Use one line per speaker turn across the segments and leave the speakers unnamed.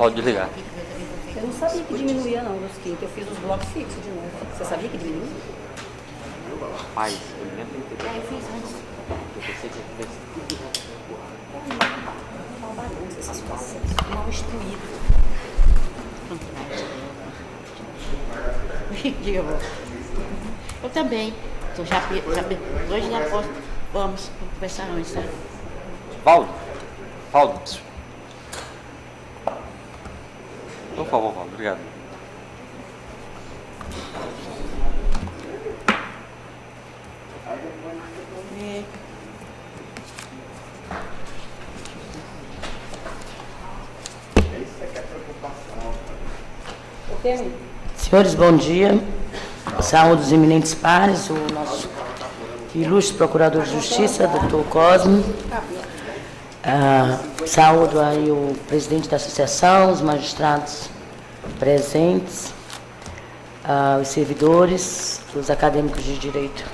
Pode desligar.
Eu não sabia que diminuía não, nos quintos. Eu fiz os blocos fixos de novo. Você sabia que diminuía?
Rapaz, eu nem entendi.
Eu fiz antes.
Eu pensei que tivesse tudo.
Uma bagunça essa situação. Mal instruído.
Diga, vó. Eu também. Então, hoje já posso. Vamos conversar antes, tá?
Valdo. Por favor, Valdo. Obrigado.
Senhores, bom dia. Saúde os eminentes pares, o nosso ilustre Procurador de Justiça, doutor Cosme. Saúdo aí o presidente da associação, os magistrados presentes, os servidores, os acadêmicos de direito.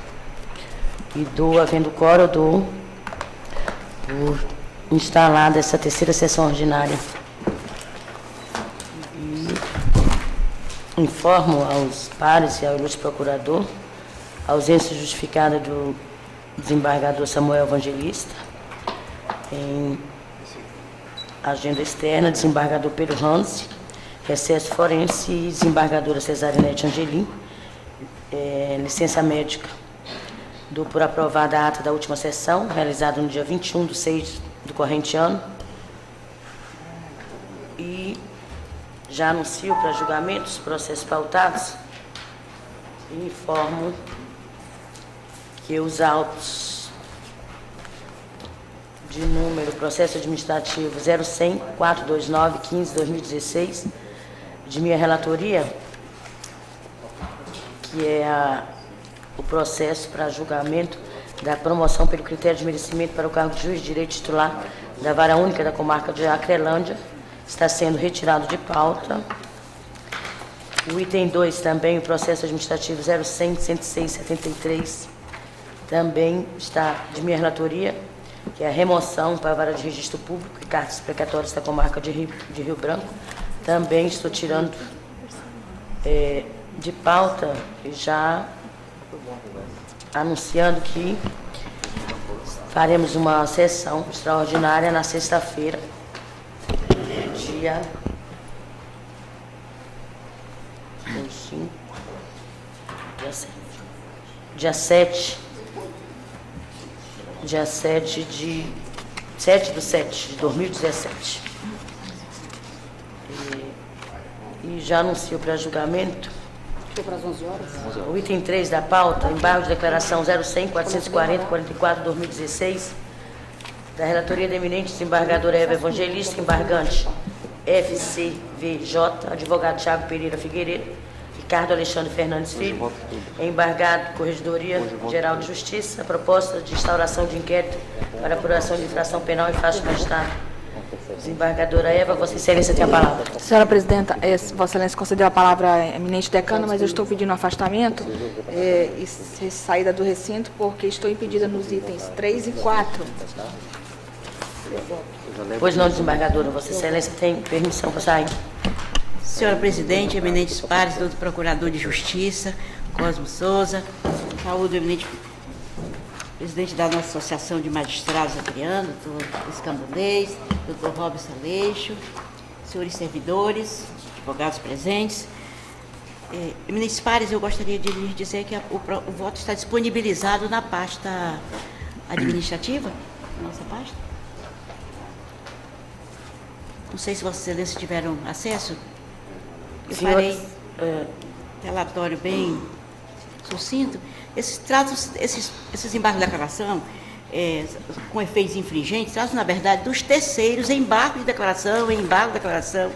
E havendo quórum, dou por instalada essa terceira sessão ordinária. Informo aos pares e ao ilustre procurador a ausência justificada do desembargador Samuel Evangelista. Em agenda externa, desembargador Pedro Hansi, recesso forense e desembargadora Cesarinete Angelim. Licença médica. Dou por aprovada a ata da última sessão, realizada no dia 21/6 do corrente ano. E já anuncio para julgamento os processos pautados e informo que os autos de número processo administrativo 0100-429-15-2016, de minha relatoria, que é o processo para julgamento da promoção pelo critério de merecimento para o cargo de juiz de direito titular da Vara Única da Comarca de Acrelândia, está sendo retirado de pauta. O item 2 também, o processo administrativo 0100-106-73, também está de minha relatoria, que é a remoção para a Vara de Registro Público e cartas explicatórias da Comarca de Rio Branco. Também estou tirando de pauta, já anunciando que faremos uma sessão extraordinária na sexta-feira, dia 7 de 2017. E já anuncio para julgamento
Para as 11 horas.
o item 3 da pauta, embargo de declaração 0100-440-44-2016, da relatoria da eminente desembargadora Eva Evangelista, embargante FCVJ, advogado Thiago Pereira Figueiredo, Ricardo Alexandre Fernandes Filho, embargado Corregedoria Geral de Justiça, proposta de instauração de inquérito para apuração de infração penal em face do magistrado. Desembargadora Eva, Vossa Excelência tem a palavra.
Senhora Presidenta, Vossa Excelência concedeu a palavra à eminente decana, mas eu estou pedindo afastamento e saída do recinto, porque estou impedida nos itens 3 e 4.
Pois não, desembargadora, Vossa Excelência tem permissão para sair.
Senhora Presidente, eminentes pares, doutor Procurador de Justiça, Cosmo Souza, saúde o eminente presidente da nossa Associação de Magistrados Acreano, doutor Escambulês, doutor Robson Aleixo, senhores servidores, advogados presentes. Eminentes pares, eu gostaria de lhes dizer que o voto está disponibilizado na pasta administrativa, nossa pasta. Não sei se Vossa Excelência tiveram acesso. Eu farei relatório bem sucinto. Esses embargos de declaração, com efeitos infringentes, tratam, na verdade, dos terceiros embargo de declaração, embargo de declaração.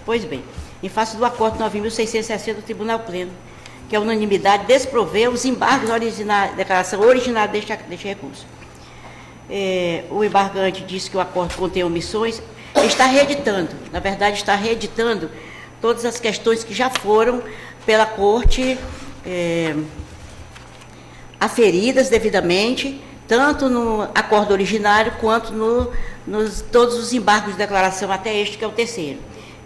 Pois bem, em face do acordo 9.660 do Tribunal Pleno, que a unanimidade desproveu os embargos originários, declaração originária deste recurso. O embargante disse que o acordo contém omissões, está reeditando, na verdade, está reeditando todas as questões que já foram pela Corte aferidas devidamente, tanto no acordo originário quanto nos todos os embargos de declaração até este, que é o terceiro.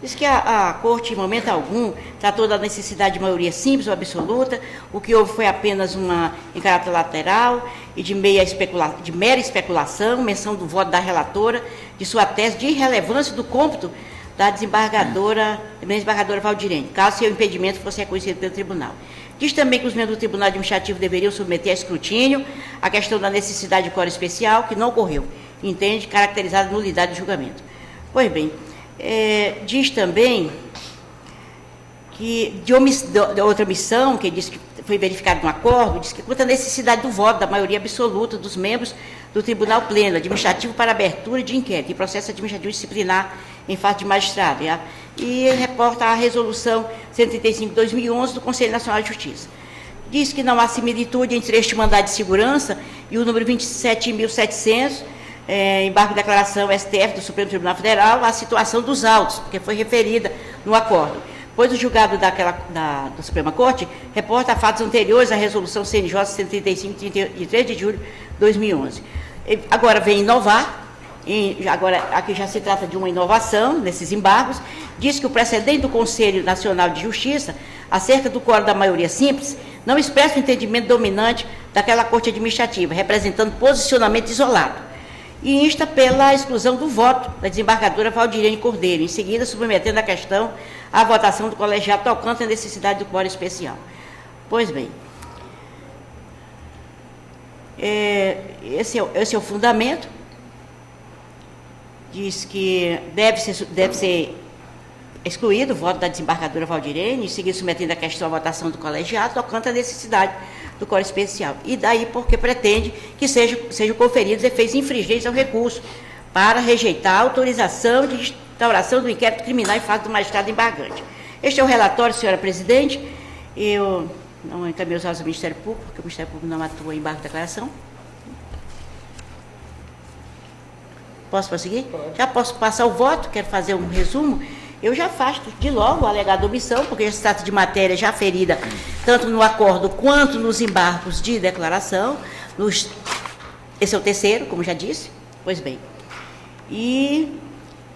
Diz que a Corte, em momento algum, tratou da necessidade de maioria simples ou absoluta, o que houve foi apenas uma em caráter lateral e de mera especulação, menção do voto da relatora, de sua tese de irrelevância do cômputo da desembargadora Valdirene, caso seu impedimento fosse reconhecido pelo tribunal. Diz também que os membros do Tribunal Administrativo deveriam submeter a escrutínio a questão da necessidade de quórum especial, que não ocorreu, entende, caracterizada nulidade de julgamento. Pois bem, diz também que de outra omissão, que diz que foi verificado no acordo, diz que quanto à necessidade do voto da maioria absoluta dos membros do Tribunal Pleno Administrativo para abertura de inquérito e processo administrativo disciplinar em face de magistrado, e reporta a resolução 135 de 2011 do Conselho Nacional de Justiça. Diz que não há similitude entre este mandado de segurança e o número 27.700, embargo de declaração STF do Supremo Tribunal Federal, a situação dos autos, porque foi referida no acordo. Pois o julgado da Suprema Corte reporta fatos anteriores à resolução CNJ 135, de 3 de julho de 2011. Agora vem inovar, agora aqui já se trata de uma inovação nesses embargos, diz que o precedente do Conselho Nacional de Justiça, acerca do quórum da maioria simples, não expressa o entendimento dominante daquela Corte Administrativa, representando posicionamento isolado, e insta pela exclusão do voto da desembargadora Valdirene Cordeiro, em seguida submetendo a questão à votação do colegiado tocante à necessidade do quórum especial. Pois bem, esse é o fundamento. Diz que deve ser excluído o voto da desembargadora Valdirene, em seguida submetendo a questão à votação do colegiado, tocante à necessidade do quórum especial. E daí porque pretende que sejam conferidos efeitos infringentes ao recurso, para rejeitar a autorização de instauração do inquérito criminal em face do magistrado embargante. Este é o relatório, senhora presidente. Eu não encaminhei os autos ao Ministério Público, porque o Ministério Público não atua em embargo de declaração. Posso prosseguir? Já posso passar o voto, quero fazer um resumo. Eu já afasto de logo a alegada omissão, porque já se trata de matéria já ferida, tanto no acordo quanto nos embargos de declaração. Esse é o terceiro, como já disse. Pois bem. E,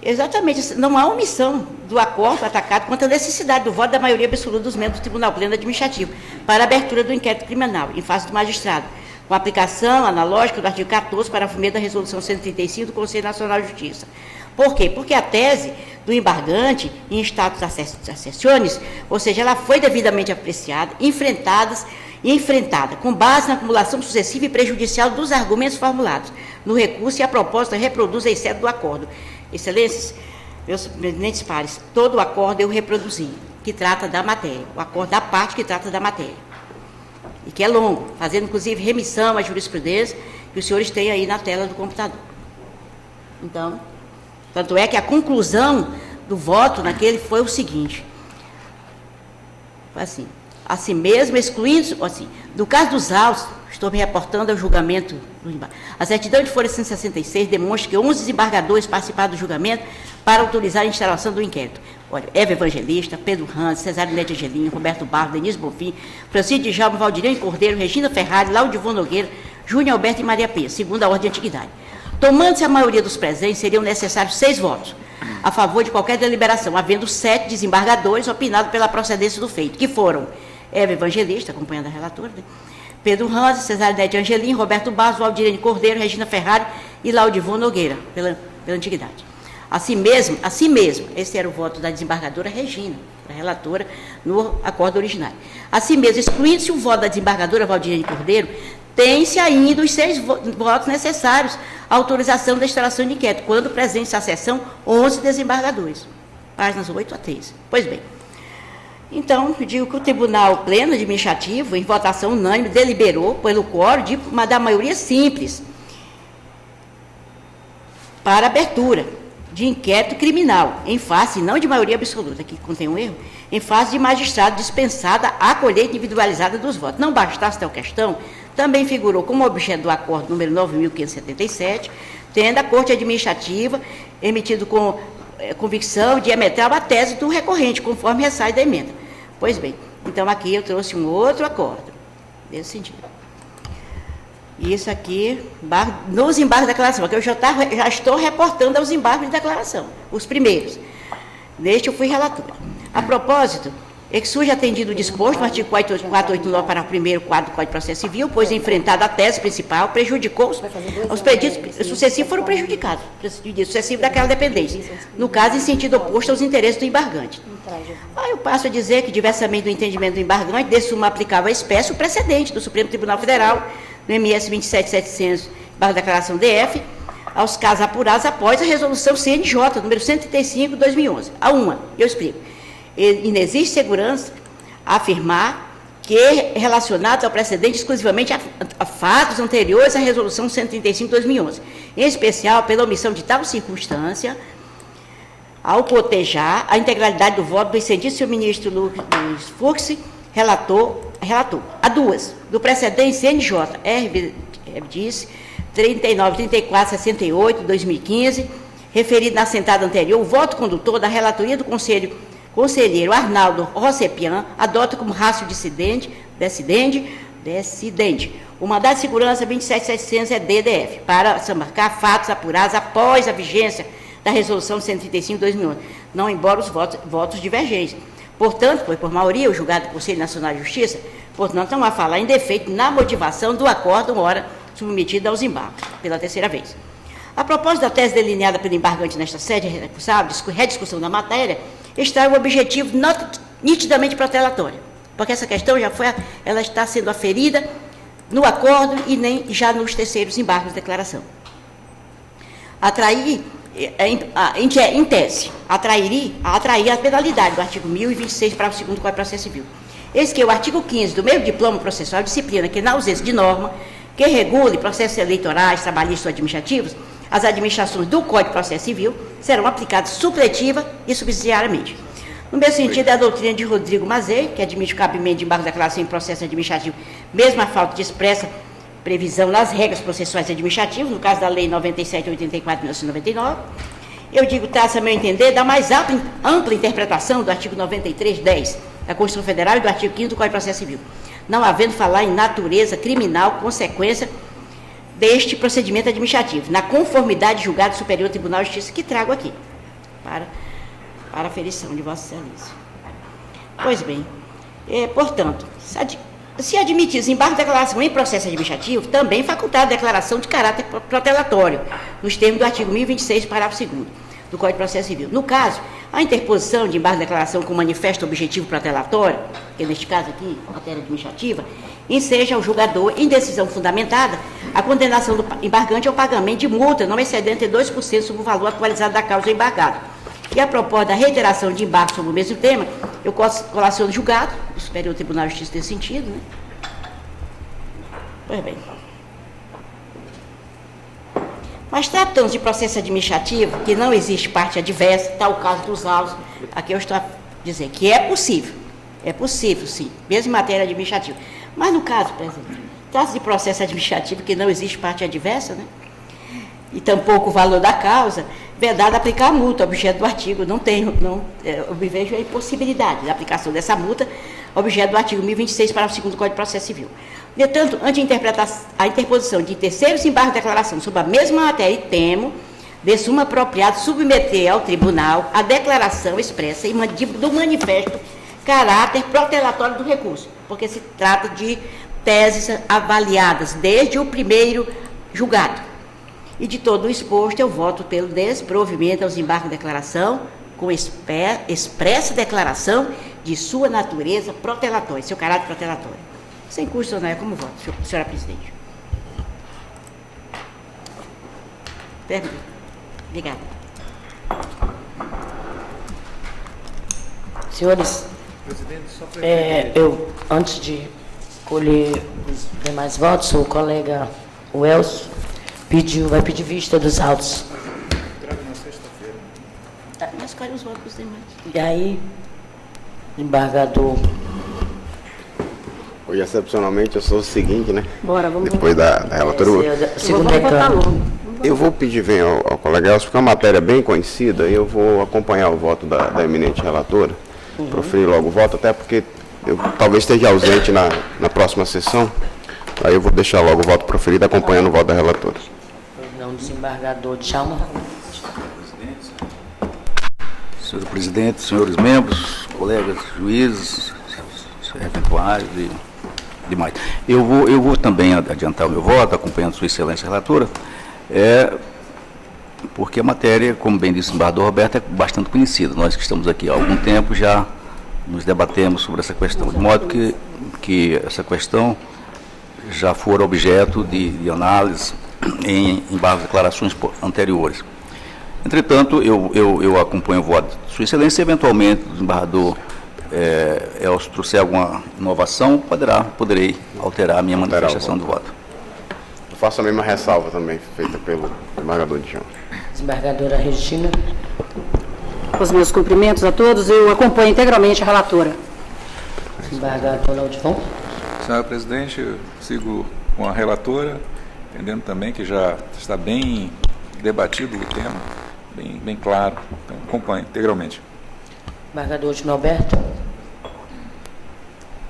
exatamente, não há omissão do acordo atacado quanto à necessidade do voto da maioria absoluta dos membros do Tribunal Pleno Administrativo para a abertura do inquérito criminal, em face do magistrado, com aplicação analógica do artigo 14, parágrafo 1º da Resolução 135 do Conselho Nacional de Justiça. Por quê? Porque a tese do embargante em status acessiones, ou seja, ela foi devidamente apreciada, enfrentada com base na acumulação sucessiva e prejudicial dos argumentos formulados no recurso, e a proposta reproduz a exceto do acordo. Excelências, meus eminentes pares, todo o acordo eu reproduzi, que trata da matéria, o acordo da parte que trata da matéria, e que é longo, fazendo inclusive remissão à jurisprudência, que os senhores têm aí na tela do computador. Então, tanto é que a conclusão do voto naquele foi o seguinte, assim mesmo, excluindo, no caso dos autos, estou me reportando ao julgamento do embargo. A certidão de folha 166 demonstra que 11 desembargadores participaram do julgamento para autorizar a instalação do inquérito. Olha, Eva Evangelista, Pedro Ranz, Cesário Neto Angelim, Roberto Barros, Denise Bonfim, Francisco de Jalma, Valdirene Cordeiro, Regina Ferrari, Laudivon Nogueira, Júnior Alberto e Maria Penha, segundo a ordem de antiguidade. Tomando-se a maioria dos presentes, seriam necessários 6 votos a favor de qualquer deliberação, havendo 7 desembargadores opinados pela procedência do feito, que foram Eva Evangelista, acompanhando a relatora, Pedro Ranz, Cesário Neto Angelim, Roberto Barros, Valdirene Cordeiro, Regina Ferrari e Laudivon Nogueira, pela antiguidade. Assim mesmo, esse era o voto da desembargadora Regina, a relatora, no acordo originário. Assim mesmo, excluindo-se o voto da desembargadora Valdirene Cordeiro, tem-se ainda os 6 votos necessários à autorização da instalação de inquérito, quando presentes à sessão 11 desembargadores. Páginas 8 a 13. Pois bem, então, eu digo que o Tribunal Pleno Administrativo, em votação unânime, deliberou pelo quórum da maioria simples para abertura de inquérito criminal, em face, não de maioria absoluta, aqui contém um erro, em face de magistrado dispensada a colheita individualizada dos votos. Não bastasse tal questão, também figurou como objeto do acordo número 9.577, tendo a Corte Administrativa emitido com convicção diametral a tese do recorrente, conforme ressai da emenda. Pois bem, então aqui eu trouxe um outro acordo, nesse sentido. Isso aqui, nos embargos de declaração, porque eu já estou reportando aos embargos de declaração, os primeiros. Neste eu fui relatora. A propósito, é que surge atendido o disposto no artigo 489, para o primeiro quadro do Código de Processo Civil, pois enfrentada a tese principal, prejudicou os pedidos sucessivos foram prejudicados, sucessivos daquela dependência, no caso, em sentido oposto aos interesses do embargante. Aí eu passo a dizer que, diversamente do entendimento do embargante, de suma aplicável à espécie o precedente do Supremo Tribunal Federal, no MS 27700, declaração DF, aos casos apurados após a resolução CNJ, número 135, de 2011. A uma, eu explico. E não existe segurança a afirmar que é relacionado ao precedente exclusivamente a fatos anteriores à resolução 135 de 2011, em especial pela omissão de tal circunstância, ao cotejar a integralidade do voto do excelentíssimo ministro Luiz Fux, relator. A duas, do precedente CNJ, disse 39, 34, 68, 2015, referido na sentada anterior, o voto condutor da relatoria do conselheiro Arnaldo Rossepian adota como rácio decidente, o mandado de segurança 27700 é DDF, para marcar fatos apurados após a vigência da resolução 135 de 2011, não embora os votos divergentes. Portanto, foi por maioria o julgado do Conselho Nacional de Justiça, portanto, não há falar em defeito na motivação do acórdão ora submetido aos embargos, pela terceira vez. A propósito da tese delineada pelo embargante nesta sede recursável, rediscussão da matéria, está o objetivo nitidamente protelatório, porque essa questão ela está sendo aferida no acordo e nem já nos terceiros embargos de declaração. Atrair, em tese, atrair a penalidade do artigo 1026 para o 2º Código de Processo Civil. Eis que o artigo 15 do mesmo diploma processual disciplina que, na ausência de norma que regule processos eleitorais, trabalhistas ou administrativos, as administrações do Código de Processo Civil serão aplicadas supletiva e subsidiariamente. No mesmo sentido, é a doutrina de Rodrigo Mazei, que admite o cabimento de embargo de declaração em processo administrativo, mesmo a falta de expressa previsão nas regras processuais administrativas, no caso da Lei 9784 de 1999. Eu digo, traça, a meu entender, da mais ampla interpretação do artigo 9310 da Constituição Federal e do artigo 5º do Código de Processo Civil, não havendo falar em natureza criminal, consequência deste procedimento administrativo, na conformidade de julgado do Superior Tribunal de Justiça, que trago aqui, para aferição de Vossa Excelência. Pois bem, portanto, se admitido embargo de declaração em processo administrativo, também facultada a declaração de caráter protelatório, nos termos do artigo 1026, parágrafo 2º do Código de Processo Civil. No caso, a interposição de embargo de declaração com manifesto objetivo protelatório, que neste caso aqui, matéria administrativa, enseja ao julgador, em decisão fundamentada, a condenação do embargante ao pagamento de multa não excedente de 2% sobre o valor atualizado da causa embargada. E a propósito da reiteração de embargo sobre o mesmo tema, eu colaciono o julgado, o Superior Tribunal de Justiça nesse sentido, né? Pois bem. Mas tratando de processo administrativo, que não existe parte adversa, tal o caso dos autos, aqui eu estou a dizer que é possível sim, mesmo em matéria administrativa. Mas no caso, presidente, trata-se de processo administrativo que não existe parte adversa, né? E tampouco o valor da causa, vedado aplicar a multa, objeto do artigo, eu vejo a impossibilidade da aplicação dessa multa, objeto do artigo 1026, parágrafo 2º do Código de Processo Civil. Portanto, ante a interposição de terceiros embargos de declaração sobre a mesma matéria, temo, de suma apropriado, submeter ao tribunal a declaração expressa do manifesto caráter protelatório do recurso, porque se trata de teses avaliadas desde o primeiro julgado. E de todo o exposto, eu voto pelo desprovimento aos embargos de declaração, com expressa declaração de sua natureza protelatória, seu caráter protelatório. Sem curso, não é como voto, senhora presidente. Obrigada.
Senhores, eu, antes de colher os demais votos, o colega Welso vai pedir vista dos autos.
Trago na sexta-feira.
Nós escolhemos os votos dos demais.
E aí, embargador.
Hoje, excepcionalmente, eu sou o seguinte, né?
Bora, vamos
Depois da relatora.
Segundo decano.
Eu vou pedir bem ao colega Elcio, porque é uma matéria bem conhecida, e eu vou acompanhar o voto da eminente relatora, proferir logo o voto, até porque eu talvez esteja ausente na próxima sessão, aí eu vou deixar logo o voto proferido, acompanhando o voto da relatora.
Não, desembargador Djalma.
Senhor presidente, senhores membros, colegas juízes, eventuários e demais. Eu vou também adiantar o meu voto, acompanhando Sua Excelência Relatora, porque a matéria, como bem disse o embaixador Roberto, é bastante conhecida. Nós que estamos aqui há algum tempo já nos debatemos sobre essa questão, de modo que essa questão já for objeto de análise em várias declarações anteriores. Entretanto, eu acompanho o voto de Sua Excelência e, eventualmente, o desembargador Elcio trouxer alguma inovação, poderei alterar a minha manifestação do voto.
Eu faço a mesma ressalva também, feita pelo desembargador Djalma.
Desembargadora Regina.
Os meus cumprimentos a todos, eu acompanho integralmente a relatora.
Desembargador Laudivon.
Senhora presidente, eu sigo com a relatora, entendendo também que já está bem debatido o tema, bem claro, então acompanho integralmente.
Desembargador Dino Alberto.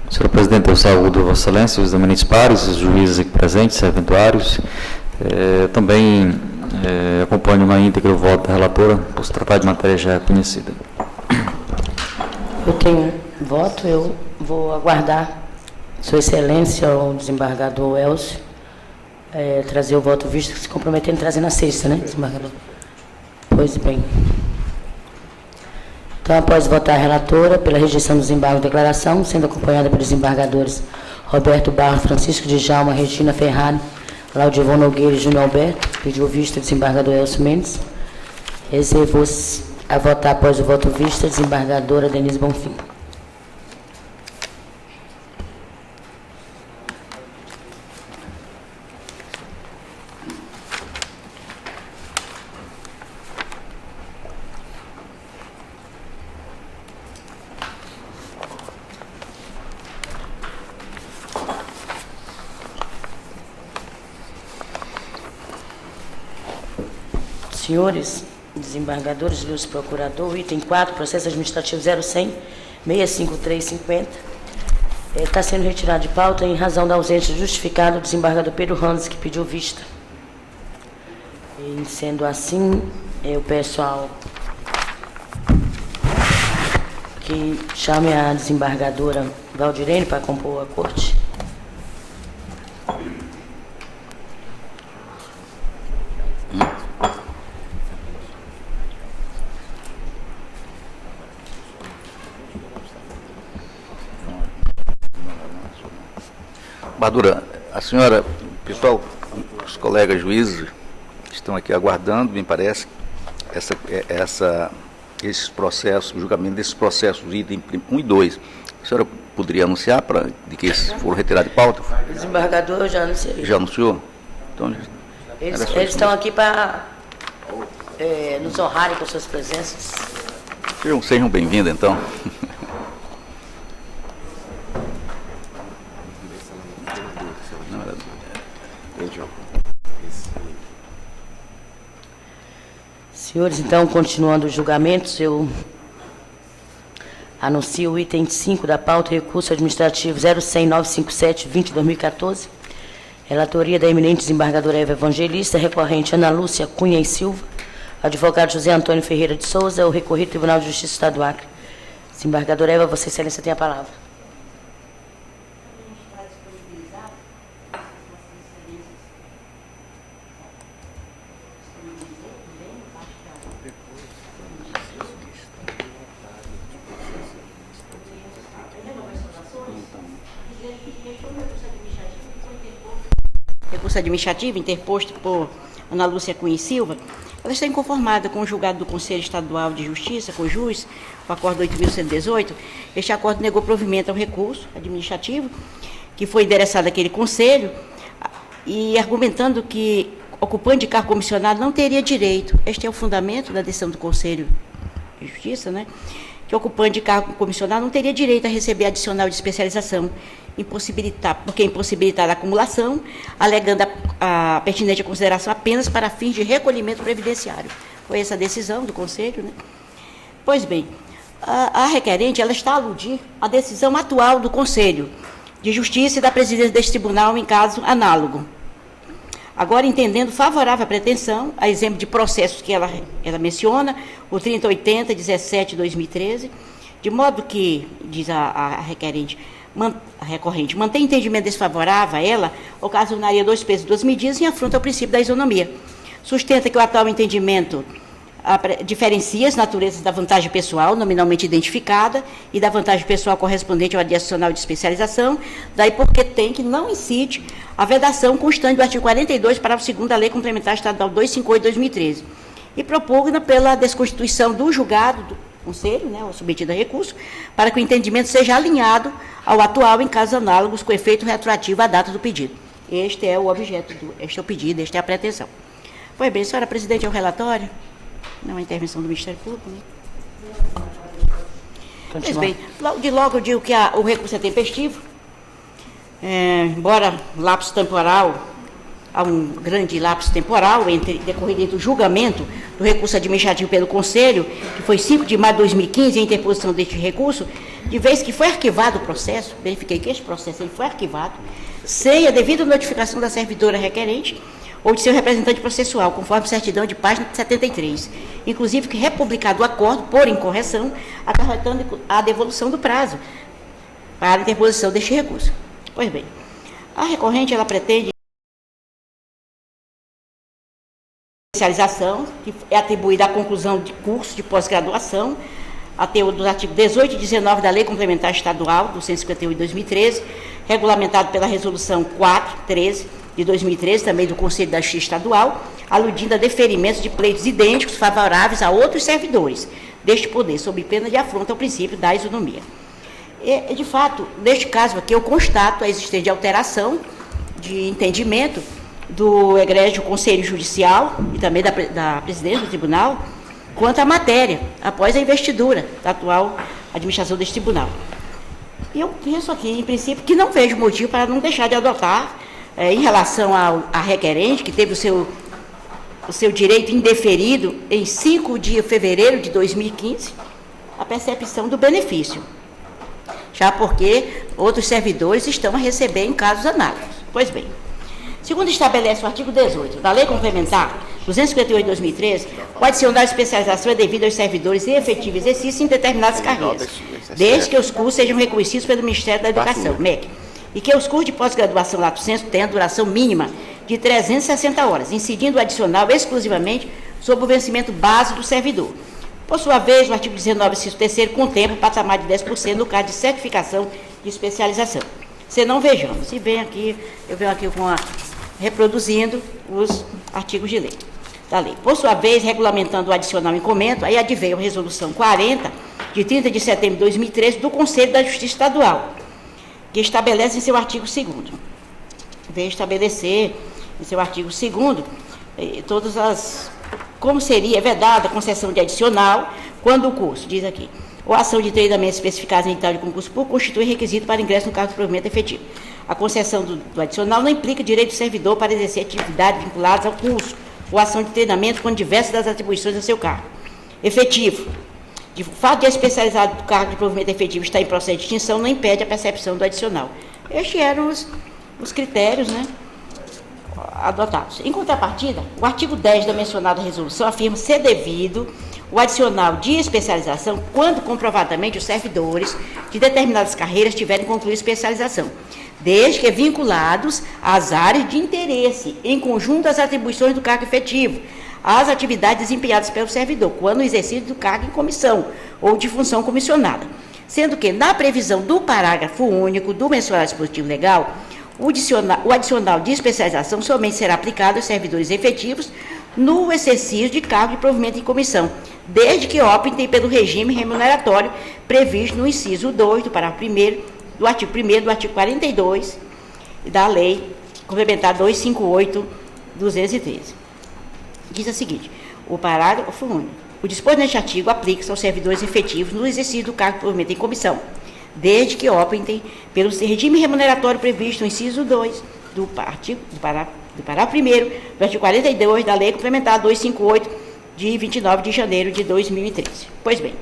Senhor presidente, eu saúdo Vossa Excelência, os eminentes pares, os juízes aqui presentes, serventuários. Também acompanho na íntegra o voto da relatora, por se tratar de matéria já conhecida.
Eu tenho voto, eu vou aguardar Sua Excelência, o desembargador Elcio, trazer o voto visto, que se comprometendo a trazer na sexta, né, desembargador? Pois bem. Então, após votar a relatora pela rejeição do desembargo de declaração, sendo acompanhada pelos desembargadores Roberto Barros, Francisco Djalma, Regina Ferrari, Laudivon Nogueira e Júnior Alberto, pediu vista o desembargador Elcio Mendes, reservou-se a votar após o voto visto a desembargadora Denise Bonfim. Senhores desembargadores, ilustres procurador, item 4, processo administrativo 0100-65350, está sendo retirado de pauta em razão da ausência justificada do desembargador Pedro Randes, que pediu vista. E, sendo assim, eu peço ao que chame a desembargadora Valdirene para compor a corte.
Desembargadora, a senhora, pessoal, os colegas juízes estão aqui aguardando, me parece, esses processos, o julgamento desses processos, item 1 e 2. A senhora poderia anunciar de que esses foram retirados de pauta?
O desembargador eu já anunciei.
Já anunciou? Então,
Eles estão aqui para nos honrarem com suas presenças.
Sejam bem-vindos, então.
Senhores, então, continuando os julgamentos, eu anuncio o item 5 da pauta, recurso administrativo 0100-957-20-2014, relatoria da eminente desembargadora Eva Evangelista, recorrente Ana Lúcia Cunha e Silva, advogado José Antônio Ferreira de Souza, o recorrido Tribunal de Justiça do Estado do Acre. Desembargadora Eva, Vossa Excelência tem a palavra.
Recurso administrativo interposto por Ana Lúcia Cunha e Silva, ela está inconformada com o julgado do Conselho Estadual de Justiça, COJUS, o acordo 8.118. Este acordo negou provimento ao recurso administrativo que foi endereçado àquele Conselho e argumentando que ocupante de cargo comissionado não teria direito, este é o fundamento da decisão do Conselho de Justiça, né? Que ocupante de cargo comissionado não teria direito a receber adicional de especialização, porque impossibilitar a acumulação, alegando a pertinente consideração apenas para fins de recolhimento previdenciário. Foi essa a decisão do Conselho, né? Pois bem, a requerente ela está a aludir à decisão atual do Conselho de Justiça e da presidência deste tribunal em caso análogo. Agora, entendendo favorável a pretensão, a exemplo de processos que ela menciona, o 3080, 17, 2013, de modo que, diz a recorrente, mantém entendimento desfavorável a ela, ocasionaria 2 pesos, 2 medidas em afronta ao princípio da isonomia. Sustenta que o atual entendimento diferencia as naturezas da vantagem pessoal, nominalmente identificada, e da vantagem pessoal correspondente ao adicional de especialização, daí porque tem que não incide a vedação constante do artigo 42, parágrafo 2º da Lei Complementar Estadual 258/2013, e propugna pela desconstituição do julgado do Conselho, né, o submetido a recurso, para que o entendimento seja alinhado ao atual em casos análogos com efeito retroativo à data do pedido. Este é o objeto, este é o pedido, esta é a pretensão. Pois bem, senhora presidente, é o relatório, não é uma intervenção do Ministério Público, né? Pois bem, logo eu digo que o recurso é tempestivo, embora lapso temporal, há um grande lapso temporal decorrido entre o julgamento do recurso administrativo pelo Conselho, que foi 5 de maio de 2015, a interposição deste recurso, de vez que foi arquivado o processo, verifiquei que este processo ele foi arquivado, sem a devida notificação da servidora requerente ou de seu representante processual, conforme certidão de página 73, inclusive que republicado o acordo por incorreção, acarretando a devolução do prazo para a interposição deste recurso. Pois bem, a recorrente ela pretende especialização, que é atribuída à conclusão de curso de pós-graduação, até dos artigos 18 e 19 da Lei Complementar Estadual, do 151 de 2013, regulamentado pela Resolução 413 de 2013, também do Conselho da Justiça Estadual, aludindo a deferimentos de pleitos idênticos favoráveis a outros servidores deste poder, sob pena de afronta ao princípio da isonomia. E, de fato, neste caso aqui, eu constato a existência de alteração de entendimento do egrégio Conselho Judicial e também da presidência do tribunal, quanto à matéria, após a investidura da atual administração deste tribunal. E eu penso aqui, em princípio, que não vejo motivo para não deixar de adotar, em relação à requerente, que teve o seu direito indeferido em 5 de fevereiro de 2015, a percepção do benefício, já porque outros servidores estão a receber em casos análogos. Pois bem, segundo estabelece o artigo 18 da Lei Complementar 258 de 2013, o adicional de especialização é devido aos servidores em efetivo exercício em determinadas carreiras, desde que os cursos sejam reconhecidos pelo Ministério da Educação, MEC, e que os cursos de pós-graduação lato sensu tenham duração mínima de 360 horas, incidindo o adicional exclusivamente sobre o vencimento base do servidor. Por sua vez, o artigo 19, inciso 3º, contempla o patamar de 10% no caso de certificação de especialização. Senão, vejamos, e vem aqui, eu venho aqui reproduzindo os artigos de lei, da lei. Por sua vez, regulamentando o adicional em comento, aí adveio a resolução 40, de 30 de setembro de 2013, do Conselho da Justiça Estadual, que estabelece em seu artigo 2º, vem estabelecer em seu artigo 2º todas as, como seria vedada a concessão de adicional, quando o curso, diz aqui, ou ação de treinamento especificada em edital de concurso público constitui requisito para ingresso no cargo de provimento efetivo. A concessão do adicional não implica direito do servidor para exercer atividades vinculadas ao curso ou ação de treinamento com diversas das atribuições do seu cargo efetivo. De fato de a especializado do cargo de provimento efetivo estar em processo de extinção, não impede a percepção do adicional. Estes eram os critérios, né, adotados. Em contrapartida, o artigo 10 da mencionada resolução afirma ser devido o adicional de especialização quando comprovadamente os servidores de determinadas carreiras tiverem concluído especialização, desde que vinculados às áreas de interesse, em conjunto às atribuições do cargo efetivo, às atividades desempenhadas pelo servidor, quando o exercício do cargo em comissão ou de função comissionada. Sendo que, na previsão do parágrafo único do mencionado dispositivo legal, o adicional de especialização somente será aplicado aos servidores efetivos no exercício de cargo de provimento em comissão, desde que optem pelo regime remuneratório previsto no inciso 2 do parágrafo 1º, do artigo 1º, do artigo 42 da Lei Complementar 258/213. Diz o seguinte, o parágrafo único. O disposto neste artigo aplica-se aos servidores efetivos no exercício do cargo de provimento em comissão, desde que optem pelo regime remuneratório previsto no inciso 2 do parágrafo 1º, do artigo 42 da Lei Complementar 258, de 29 de janeiro de 2013. Pois bem,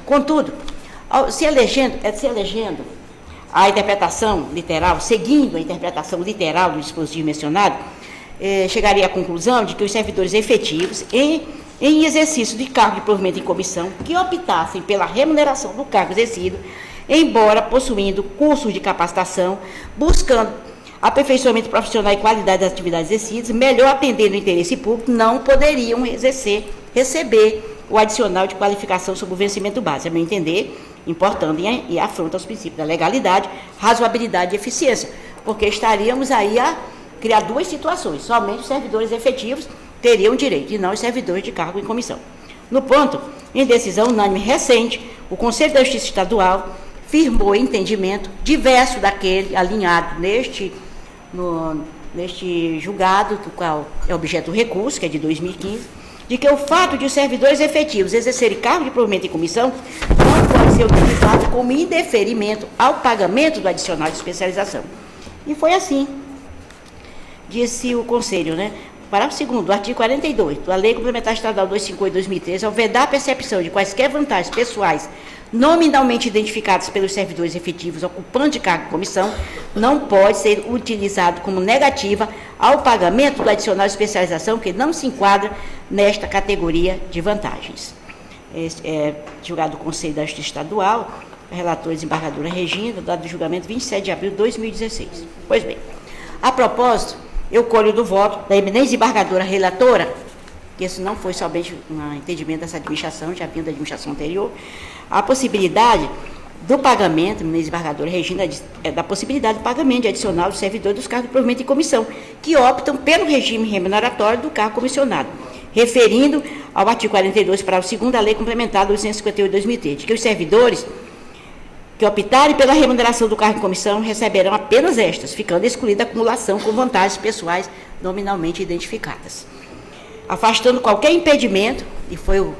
contudo, se elegendo a interpretação literal, seguindo a interpretação literal do dispositivo mencionado, chegaria à conclusão de que os servidores efetivos, em exercício de cargo de provimento em comissão, que optassem pela remuneração do cargo exercido, embora possuindo cursos de capacitação, buscando aperfeiçoamento profissional e qualidade das atividades exercidas, melhor atendendo o interesse público, não poderiam receber o adicional de qualificação sobre o vencimento base, a meu entender, importando e afronta os princípios da legalidade, razoabilidade e eficiência, porque estaríamos aí a criar duas situações: somente os servidores efetivos teriam direito e não os servidores de cargo em comissão. No ponto, em decisão unânime recente, o Conselho da Justiça Estadual firmou entendimento diverso daquele alinhado neste julgado, do qual é objeto do recurso, que é de 2015, de que o fato de os servidores efetivos exercerem cargo de provimento em comissão não pode ser utilizado como indeferimento ao pagamento do adicional de especialização. E foi assim, disse o Conselho, né? Parágrafo 2º do artigo 42 da Lei Complementar Estadual 258/2013, ao vedar a percepção de quaisquer vantagens pessoais nominalmente identificadas pelos servidores efetivos ocupantes de cargo de comissão, não pode ser utilizado como negativa ao pagamento do adicional de especialização que não se enquadra nesta categoria de vantagens. Julgado do Conselho da Justiça Estadual, relatora desembargadora Regina, dado de julgamento 27 de abril de 2016. Pois bem, a propósito, eu colho do voto da eminente desembargadora relatora, que isso não foi somente um entendimento dessa administração, já vindo da administração anterior, a possibilidade do pagamento, a desembargadora Regina, da possibilidade do pagamento de adicional dos servidores dos cargos de provimento em comissão, que optam pelo regime remuneratório do cargo comissionado, referindo ao artigo 42, parágrafo 2º da Lei Complementar 258/2013, que os servidores que optarem pela remuneração do cargo em comissão receberão apenas estas, ficando excluída a acumulação com vantagens pessoais nominalmente identificadas. Afastando qualquer impedimento, e foi o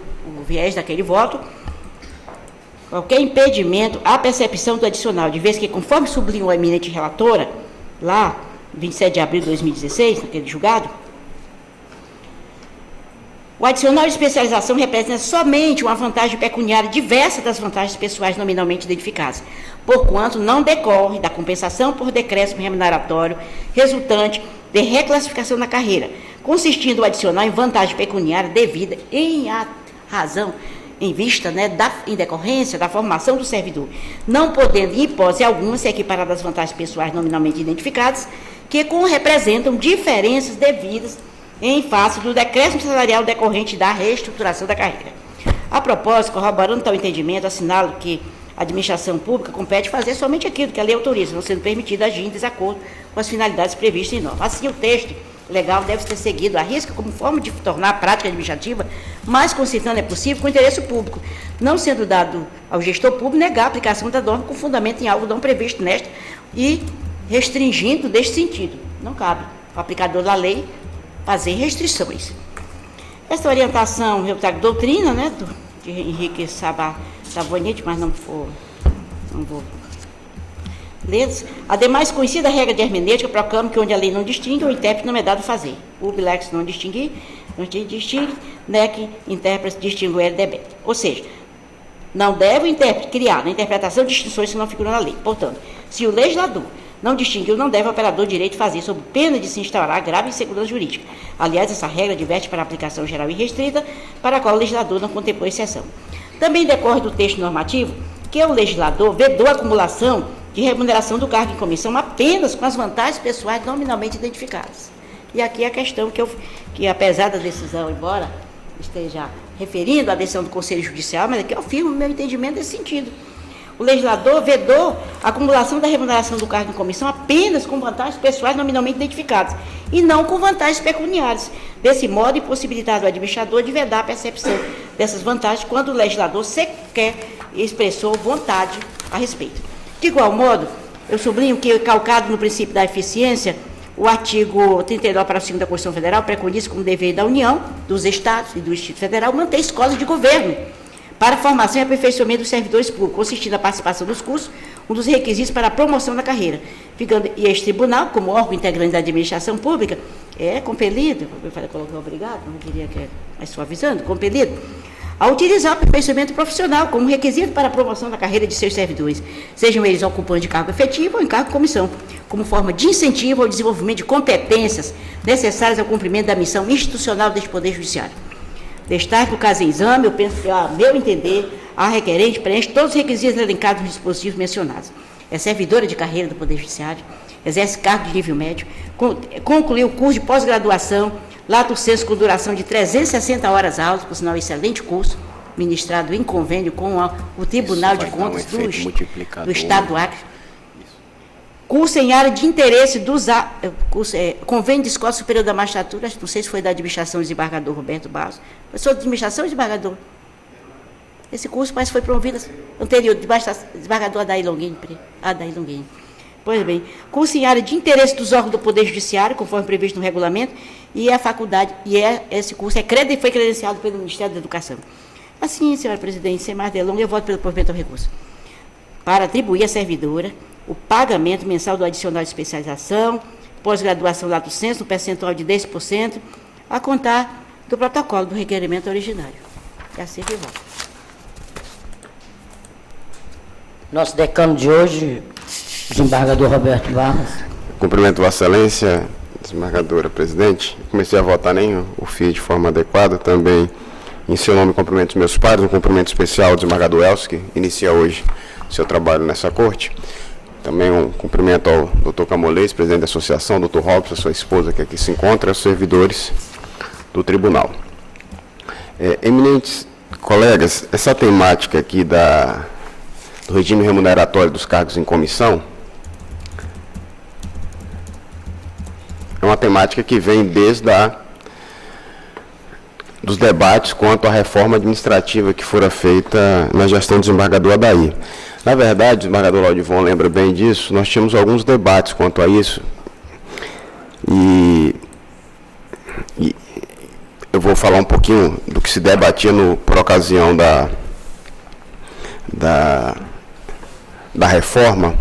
viés daquele voto, qualquer impedimento à percepção do adicional, de vez que, conforme sublinhou a eminente relatora, lá, 27 de abril de 2016, naquele julgado, o adicional de especialização representa somente uma vantagem pecuniária diversa das vantagens pessoais nominalmente identificadas, porquanto não decorre da compensação por decréscimo remuneratório resultante de reclassificação na carreira, consistindo o adicional em vantagem pecuniária devida em vista, em decorrência da formação do servidor, não podendo, em hipótese alguma, se equiparar das vantagens pessoais nominalmente identificadas, que representam diferenças devidas em face do decréscimo salarial decorrente da reestruturação da carreira. A propósito, corroborando tal entendimento, assinalo que a administração pública compete fazer somente aquilo que a lei autoriza, não sendo permitido agir em desacordo com as finalidades previstas em norma. Assim, o texto legal deve ser seguido à risca como forma de tornar a prática administrativa mais consistente é possível com o interesse público, não sendo dado ao gestor público negar a aplicação da norma com fundamento em algo não previsto nesta e restringindo deste sentido. Não cabe ao aplicador da lei fazer restrições. Esta orientação, eu trago doutrina, de Henrique Savonete, mas não vou ler. Ademais, conhecida a regra de hermenêutica proclama que onde a lei não distingue, o intérprete não é dado fazer. Ubi lex não distingue, nec intérprete distinguere debet. Ou seja, não deve o intérprete criar na interpretação distinções que não figuram na lei. Portanto, se o legislador não distinguiu, não deve o operador de direito fazer, sob pena de se instaurar grave insegurança jurídica. Aliás, essa regra diverte para aplicação geral e restrita, para a qual o legislador não contemplou exceção. Também decorre do texto normativo que o legislador vedou a acumulação de remuneração do cargo em comissão apenas com as vantagens pessoais nominalmente identificadas. E aqui a questão que apesar da decisão, embora esteja referindo à decisão do Conselho Judicial, mas aqui eu afirmo o meu entendimento nesse sentido. O legislador vedou a acumulação da remuneração do cargo em comissão apenas com vantagens pessoais nominalmente identificadas e não com vantagens pecuniárias. Desse modo, impossibilitado o administrador de vedar a percepção dessas vantagens quando o legislador sequer expressou vontade a respeito. De igual modo, eu sublinho que, calcado no princípio da eficiência, o artigo 39, parágrafo 2º da Constituição Federal preconiza como dever da União, dos Estados e do Distrito Federal manter escolas de governo para a formação e aperfeiçoamento dos servidores públicos, consistindo a participação dos cursos, um dos requisitos para a promoção da carreira. E este tribunal, como órgão integrante da administração pública, é compelido, eu coloquei obrigado, não diria que é mais suavizando, compelido, a utilizar o aperfeiçoamento profissional como requisito para a promoção da carreira de seus servidores, sejam eles ocupantes de cargo efetivo ou em cargo de comissão, como forma de incentivo ao desenvolvimento de competências necessárias ao cumprimento da missão institucional deste Poder Judiciário. Destaque o caso em exame, eu penso que, a meu entender, a requerente preenche todos os requisitos elencados nos dispositivos mencionados. É servidora de carreira do Poder Judiciário, exerce cargo de nível médio, concluiu o curso de pós-graduação, lato sensu com duração de 360 horas aulas, por sinal, excelente curso, ministrado em convênio com o Tribunal de Contas do Estado do Acre. Curso em área de interesse dos convênio de Escola Superior da Magistratura, não sei se foi da administração do desembargador Roberto Barros. Professor de administração ou desembargador? Esse curso parece que foi promovido anterior, desembargador Adair Longuinho. Pois bem, curso em área de interesse dos órgãos do Poder Judiciário, conforme previsto no regulamento, e a faculdade, esse curso foi credenciado pelo Ministério da Educação. Assim, senhora presidente, sem mais delongas, eu voto pelo provimento ao recurso. Para atribuir à servidora o pagamento mensal do adicional de especialização, pós-graduação lato sensu, no percentual de 10%, a contar do protocolo do requerimento originário. É assim que eu voto.
Nosso decano de hoje, desembargador Roberto Barros.
Cumprimento Vossa Excelência, desembargadora presidente. Comecei a votar nem o FII de forma adequada, também em seu nome cumprimento os meus pares, um cumprimento especial ao desembargador Elcio, que inicia hoje seu trabalho nessa corte. Também um cumprimento ao Dr. Camolês, presidente da associação, Dr. Robson, sua esposa que aqui se encontra, os servidores do tribunal. Eminentes colegas, essa temática aqui do regime remuneratório dos cargos em comissão é uma temática que vem desde dos debates quanto à reforma administrativa que fora feita na gestão do desembargador Adair. Na verdade, o desembargador Laudivon lembra bem disso, nós tínhamos alguns debates quanto a isso, e eu vou falar um pouquinho do que se debatia por ocasião da reforma,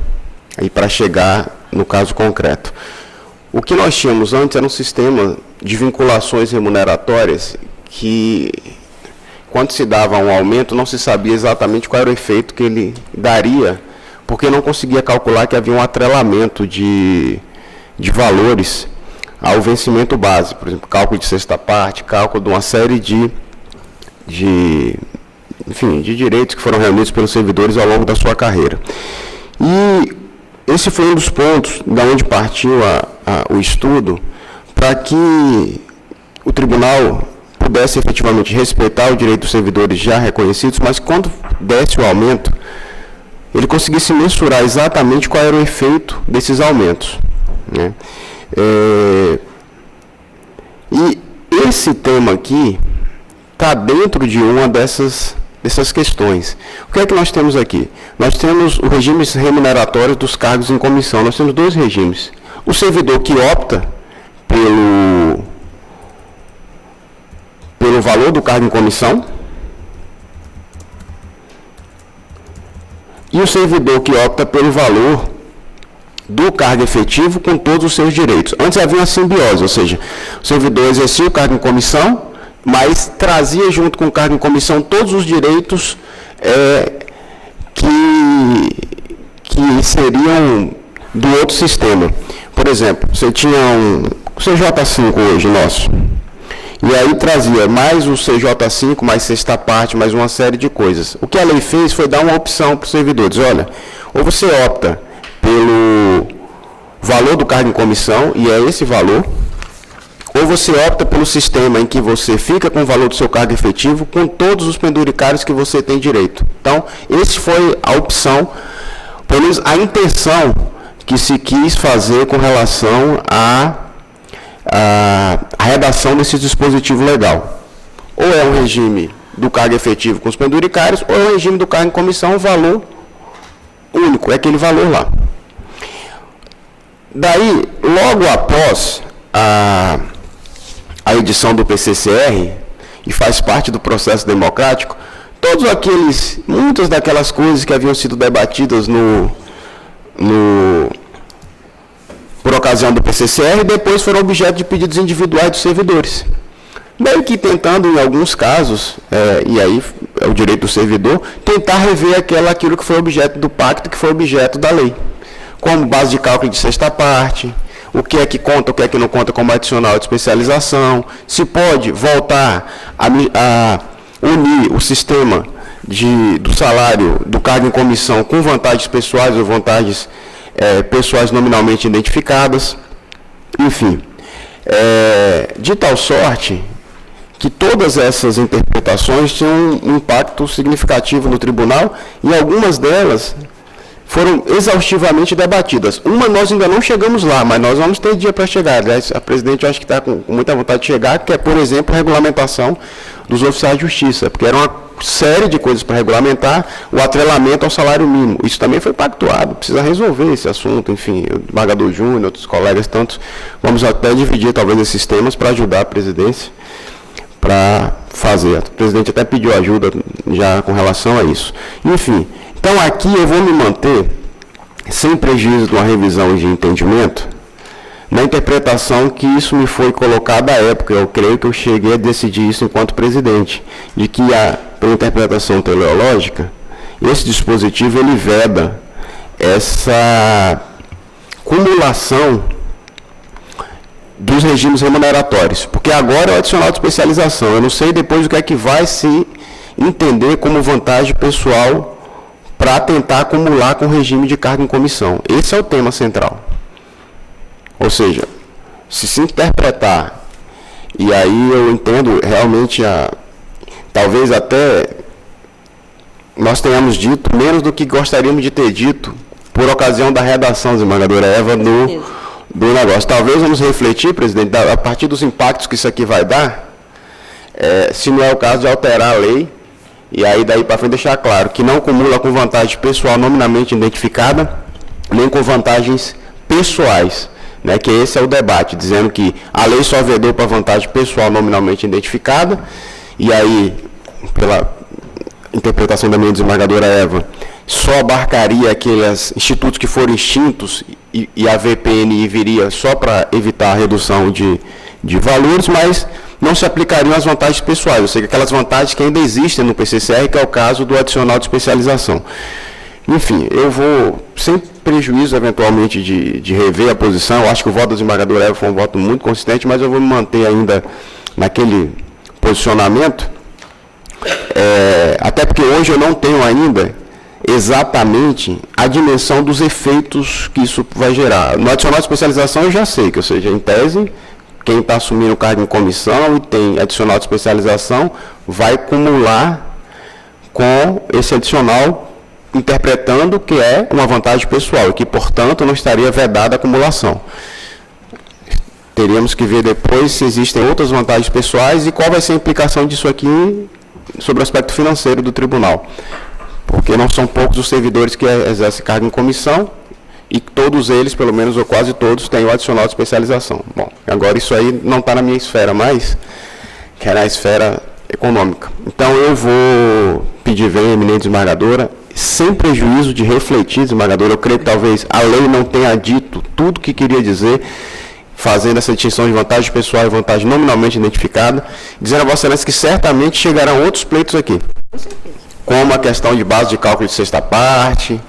aí para chegar no caso concreto. O que nós tínhamos antes era um sistema de vinculações remuneratórias que, quando se dava um aumento, não se sabia exatamente qual era o efeito que ele daria, porque não conseguia calcular que havia um atrelamento de valores ao vencimento base, por exemplo, cálculo de sexta parte, cálculo de uma série de direitos que foram reunidos pelos servidores ao longo da sua carreira. E esse foi um dos pontos da onde partiu o estudo, para que o tribunal pudesse efetivamente respeitar o direito dos servidores já reconhecidos, mas quando desse o aumento, ele conseguisse mensurar exatamente qual era o efeito desses aumentos, né? E esse tema aqui está dentro de uma dessas questões. O que é que nós temos aqui? Nós temos o regime remuneratório dos cargos em comissão. Nós temos dois regimes. O servidor que opta pelo valor do cargo em comissão e o servidor que opta pelo valor do cargo efetivo com todos os seus direitos. Antes havia uma simbiose, ou seja, o servidor exercia o cargo em comissão, mas trazia junto com o cargo em comissão todos os direitos que seriam do outro sistema. Por exemplo, você tinha o CJ5 hoje nosso, e aí trazia mais o CJ5, mais sexta parte, mais uma série de coisas. O que a lei fez foi dar uma opção para os servidores. Olha, ou você opta pelo valor do cargo em comissão, e é esse valor, ou você opta pelo sistema em que você fica com o valor do seu cargo efetivo, com todos os penduricários que você tem direito. Então, esse foi a opção, pelo menos a intenção que se quis fazer com relação à redação desse dispositivo legal. Ou é um regime do cargo efetivo com os penduricários, ou é um regime do cargo em comissão, um valor único, é aquele valor lá. Daí, logo após a edição do PCCR, e faz parte do processo democrático, muitas daquelas coisas que haviam sido debatidas por ocasião do PCCR, depois foram objeto de pedidos individuais dos servidores. meio que tentando, em alguns casos, e aí é o direito do servidor, tentar rever aquilo que foi objeto do pacto, que foi objeto da lei, como base de cálculo de sexta parte, o que é que conta, o que é que não conta como adicional de especialização, se pode voltar a unir o sistema do salário do cargo em comissão com vantagens pessoais ou vantagens pessoais nominalmente identificadas, enfim, de tal sorte que todas essas interpretações tinham um impacto significativo no tribunal e algumas delas foram exaustivamente debatidas. Uma nós ainda não chegamos lá, mas nós vamos ter dia para chegar. Aliás, a presidente eu acho que está com muita vontade de chegar, que é, por exemplo, a regulamentação dos oficiais de justiça, porque era uma série de coisas para regulamentar o atrelamento ao salário mínimo. Isso também foi pactuado, precisa resolver esse assunto, enfim, o desembargador Júnior, outros colegas, tantos, vamos até dividir talvez esses temas para ajudar a presidência para fazer. O presidente até pediu ajuda já com relação a isso. Enfim, então aqui eu vou me manter, sem prejuízo de uma revisão de entendimento, na interpretação que isso me foi colocado à época. Eu creio que eu cheguei a decidir isso enquanto presidente, de que, pela interpretação teleológica, esse dispositivo ele veda essa cumulação dos regimes remuneratórios, porque agora é o adicional de especialização. Eu não sei depois o que é que vai se entender como vantagem pessoal para tentar acumular com o regime de cargo em comissão. Esse é o tema central. Ou seja, se interpretar, e aí eu entendo realmente, talvez até nós tenhamos dito menos do que gostaríamos de ter dito por ocasião da redação, desembargadora Eva, do negócio. Talvez vamos refletir, presidente, a partir dos impactos que isso aqui vai dar, se não é o caso de alterar a lei, e aí daí para frente deixar claro que não cumula com vantagem pessoal nominalmente identificada, nem com vantagens pessoais, né, que esse é o debate, dizendo que a lei só vedou para vantagem pessoal nominalmente identificada, e aí, pela interpretação da minha desembargadora Eva, só abarcaria aqueles institutos que foram extintos e a VPNI viria só para evitar a redução de valores, mas não se aplicariam as vantagens pessoais, ou seja, aquelas vantagens que ainda existem no PCCR, que é o caso do adicional de especialização. Enfim, eu vou, sem prejuízo eventualmente de rever a posição, eu acho que o voto da desembargadora Eva foi um voto muito consistente, mas eu vou me manter ainda naquele posicionamento, até porque hoje eu não tenho ainda exatamente a dimensão dos efeitos que isso vai gerar. No adicional de especialização eu já sei, que, ou seja, em tese, quem está assumindo o cargo em comissão e tem adicional de especialização vai cumular com esse adicional, interpretando que é uma vantagem pessoal e que, portanto, não estaria vedada a acumulação. Teríamos que ver depois se existem outras vantagens pessoais e qual vai ser a implicação disso aqui sobre o aspecto financeiro do tribunal. Porque não são poucos os servidores que exercem cargo em comissão e todos eles, pelo menos, ou quase todos, têm o adicional de especialização. Bom, agora isso aí não está na minha esfera mais, que é na esfera econômica. Então eu vou pedir, venha, eminente desembargadora, sem prejuízo de refletir, desembargadora, eu creio que talvez a lei não tenha dito tudo o que queria dizer, fazendo essa distinção de vantagem pessoal e vantagem nominalmente identificada, dizendo a Vossa Excelência que certamente chegarão outros pleitos aqui, como a questão de base de cálculo de sexta parte,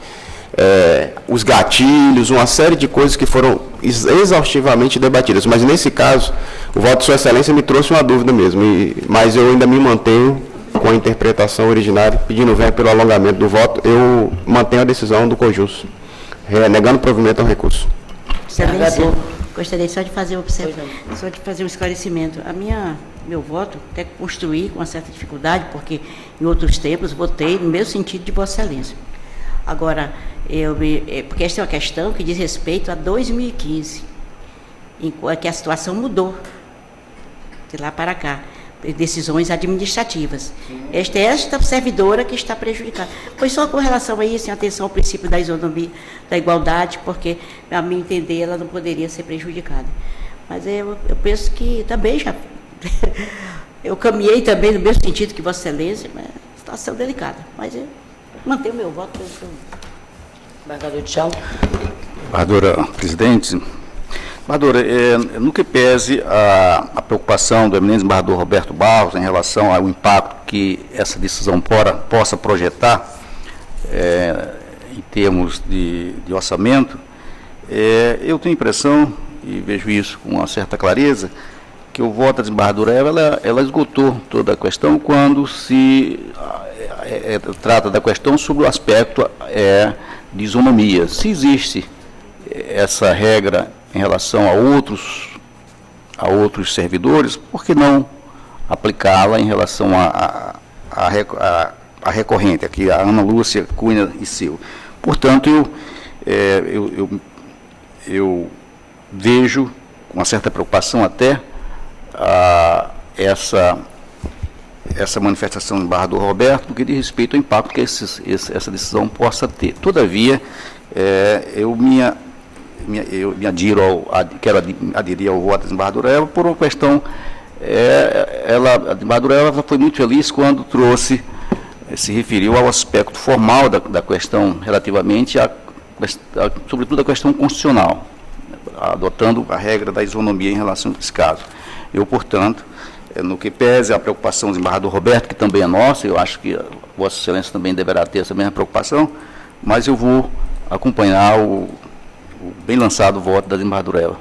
os gatilhos, uma série de coisas que foram exaustivamente debatidas. Mas nesse caso, o voto de Sua Excelência me trouxe uma dúvida mesmo, mas eu ainda me mantenho com a interpretação originária, pedindo venha pelo alongamento do voto, eu mantenho a decisão do COJUS, negando provimento ao recurso.
Excelência, gostaria só de fazer um esclarecimento. Meu voto até construí com uma certa dificuldade, porque em outros tempos votei no mesmo sentido de Vossa Excelência. Agora, porque esta é uma questão que diz respeito a 2015, em que a situação mudou de lá para cá, decisões administrativas. Esta servidora que está prejudicada. Foi só com relação a isso, em atenção ao princípio da isonomia, da igualdade, porque, a meu entender, ela não poderia ser prejudicada. Mas eu penso que também já... eu caminhei também no mesmo sentido que Vossa Excelência, mas situação delicada. Mas eu mantenho o meu voto.
Desembargador Tchau.
Desembargadora presidente, Embargadora, no que pese a preocupação do eminente embargador Roberto Barros em relação ao impacto que essa decisão possa projetar em termos de orçamento, eu tenho a impressão, e vejo isso com uma certa clareza, que o voto da desembargadora ela esgotou toda a questão quando se trata da questão sobre o aspecto de isonomia. Se existe essa regra em relação a outros servidores, por que não aplicá-la em relação a recorrente, aqui a Ana Lúcia Cunha e Silva? Portanto, eu vejo com uma certa preocupação até essa manifestação do embargador Roberto, no que diz respeito ao impacto que essa decisão possa ter. Todavia, eu me adiro quero aderir ao voto da desembargadora Eva por uma questão, a desembargadora Eva foi muito feliz quando se referiu ao aspecto formal da questão relativamente sobretudo a questão constitucional, adotando a regra da isonomia em relação a esse caso. Eu, portanto, no que pese a preocupação do desembargador Roberto, que também é nossa, eu acho que Vossa Excelência também deverá ter essa mesma preocupação, mas eu vou acompanhar o bem lançado voto da desembargadora Eva.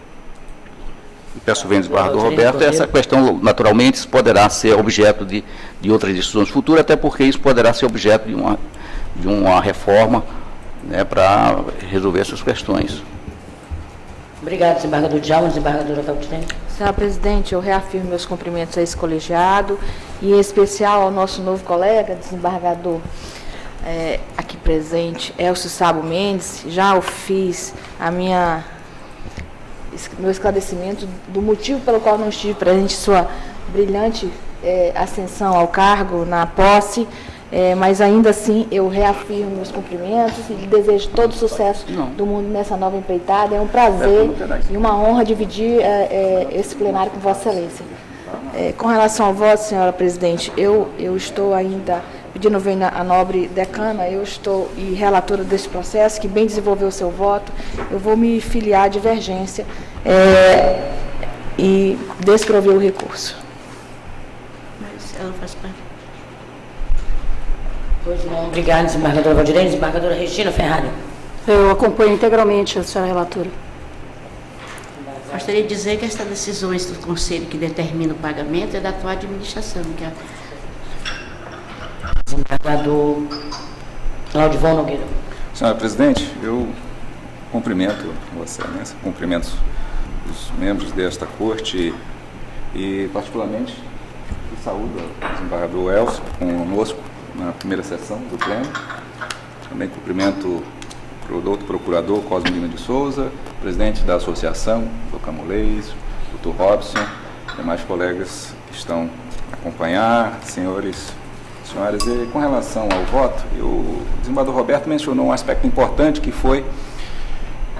E peço bem ao desembargador Roberto, essa questão, naturalmente, poderá ser objeto de outras decisões futuras, até porque isso poderá ser objeto de uma reforma, né, para resolver essas questões.
Obrigado, desembargador Djalma. Desembargadora Cautine.
Senhora presidente, eu reafirmo meus cumprimentos a esse colegiado e em especial ao nosso novo colega, desembargador aqui presente, Elcio Sabo Mendes. Já fiz meu esclarecimento do motivo pelo qual não estive presente em sua brilhante ascensão ao cargo na posse, mas ainda assim eu reafirmo meus cumprimentos e lhe desejo todo o sucesso do mundo nessa nova empreitada. É um prazer e uma honra dividir esse plenário com Vossa Excelência. Com relação ao voto, senhora presidente, eu estou ainda pedindo vênia à nobre decana, eu estou relatora deste processo, que bem desenvolveu o seu voto. Eu vou me filiar à divergência e desprover o recurso.
Mas ela faz parte.
Pois não, obrigada, desembargadora Valdirene. Desembargadora Regina Ferrari.
Eu acompanho integralmente a senhora relatora.
Gostaria de dizer que estas decisões do Conselho que determina o pagamento é da atual administração, que é
Desembargador Claudivon Nogueira.
Senhora presidente, eu cumprimento Vossa Excelência, cumprimento os membros desta corte e particularmente saúdo o desembargador Elcio conosco na primeira sessão do pleno. Também cumprimento o doutor procurador Cosme Lima de Souza, presidente da associação, Dr. Camolês, Dr. Robson, demais colegas que estão a acompanhar, senhores, senhoras. E com relação ao voto, o desembargador Roberto mencionou um aspecto importante que foi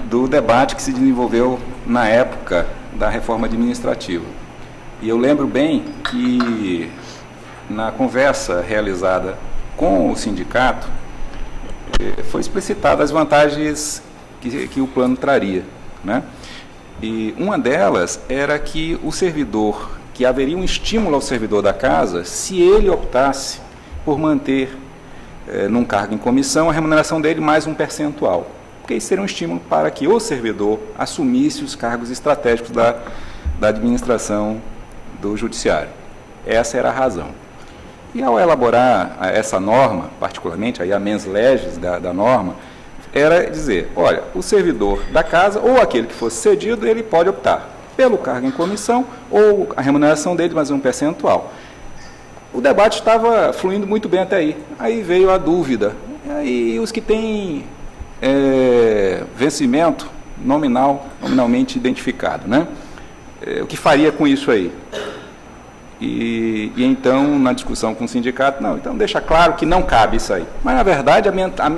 do debate que se desenvolveu na época da reforma administrativa. E eu lembro bem que na conversa realizada com o sindicato, foi explicitada as vantagens que o plano traria, né? E uma delas era que o servidor, que haveria um estímulo ao servidor da casa, se ele optasse por manter num cargo em comissão a remuneração dele mais um percentual, porque isso seria um estímulo para que o servidor assumisse os cargos estratégicos da administração do judiciário. Essa era a razão. E ao elaborar essa norma, particularmente aí a mens legis da norma, era dizer, olha, o servidor da casa ou aquele que fosse cedido, ele pode optar pelo cargo em comissão ou a remuneração dele mais um percentual. O debate estava fluindo muito bem até aí. Aí veio a dúvida. E aí os que têm vencimento nominalmente identificado, né? O que faria com isso aí? E então, na discussão com o sindicato, não, então deixa claro que não cabe isso aí. Mas, na verdade,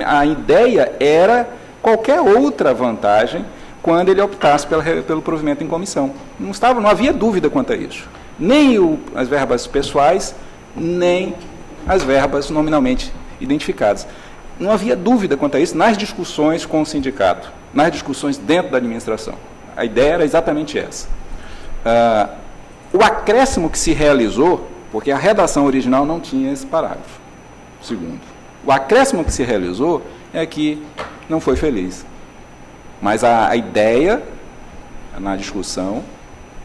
a ideia era qualquer outra vantagem quando ele optasse pelo provimento em comissão. Não havia dúvida quanto a isso. Nem as verbas pessoais, nem as verbas nominalmente identificadas. Não havia dúvida quanto a isso nas discussões com o sindicato, nas discussões dentro da administração. A ideia era exatamente essa. O acréscimo que se realizou, porque a redação original não tinha esse parágrafo, segundo. O acréscimo que se realizou é que não foi feliz. Mas a ideia, na discussão,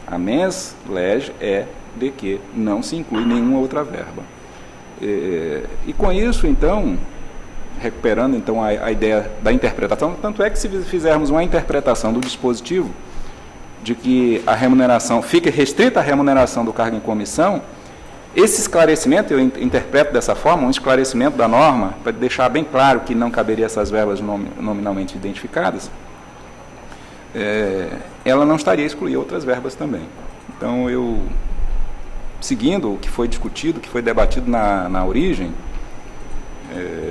a mens lege, é de que não se inclui nenhuma outra verba. E com isso, então, recuperando então a ideia da interpretação, tanto é que se fizermos uma interpretação do dispositivo, de que a remuneração fique restrita à remuneração do cargo em comissão, esse esclarecimento, eu interpreto dessa forma, um esclarecimento da norma, para deixar bem claro que não caberia essas verbas nominalmente identificadas, ela não estaria a excluir outras verbas também. Então, eu, seguindo o que foi discutido, o que foi debatido na origem,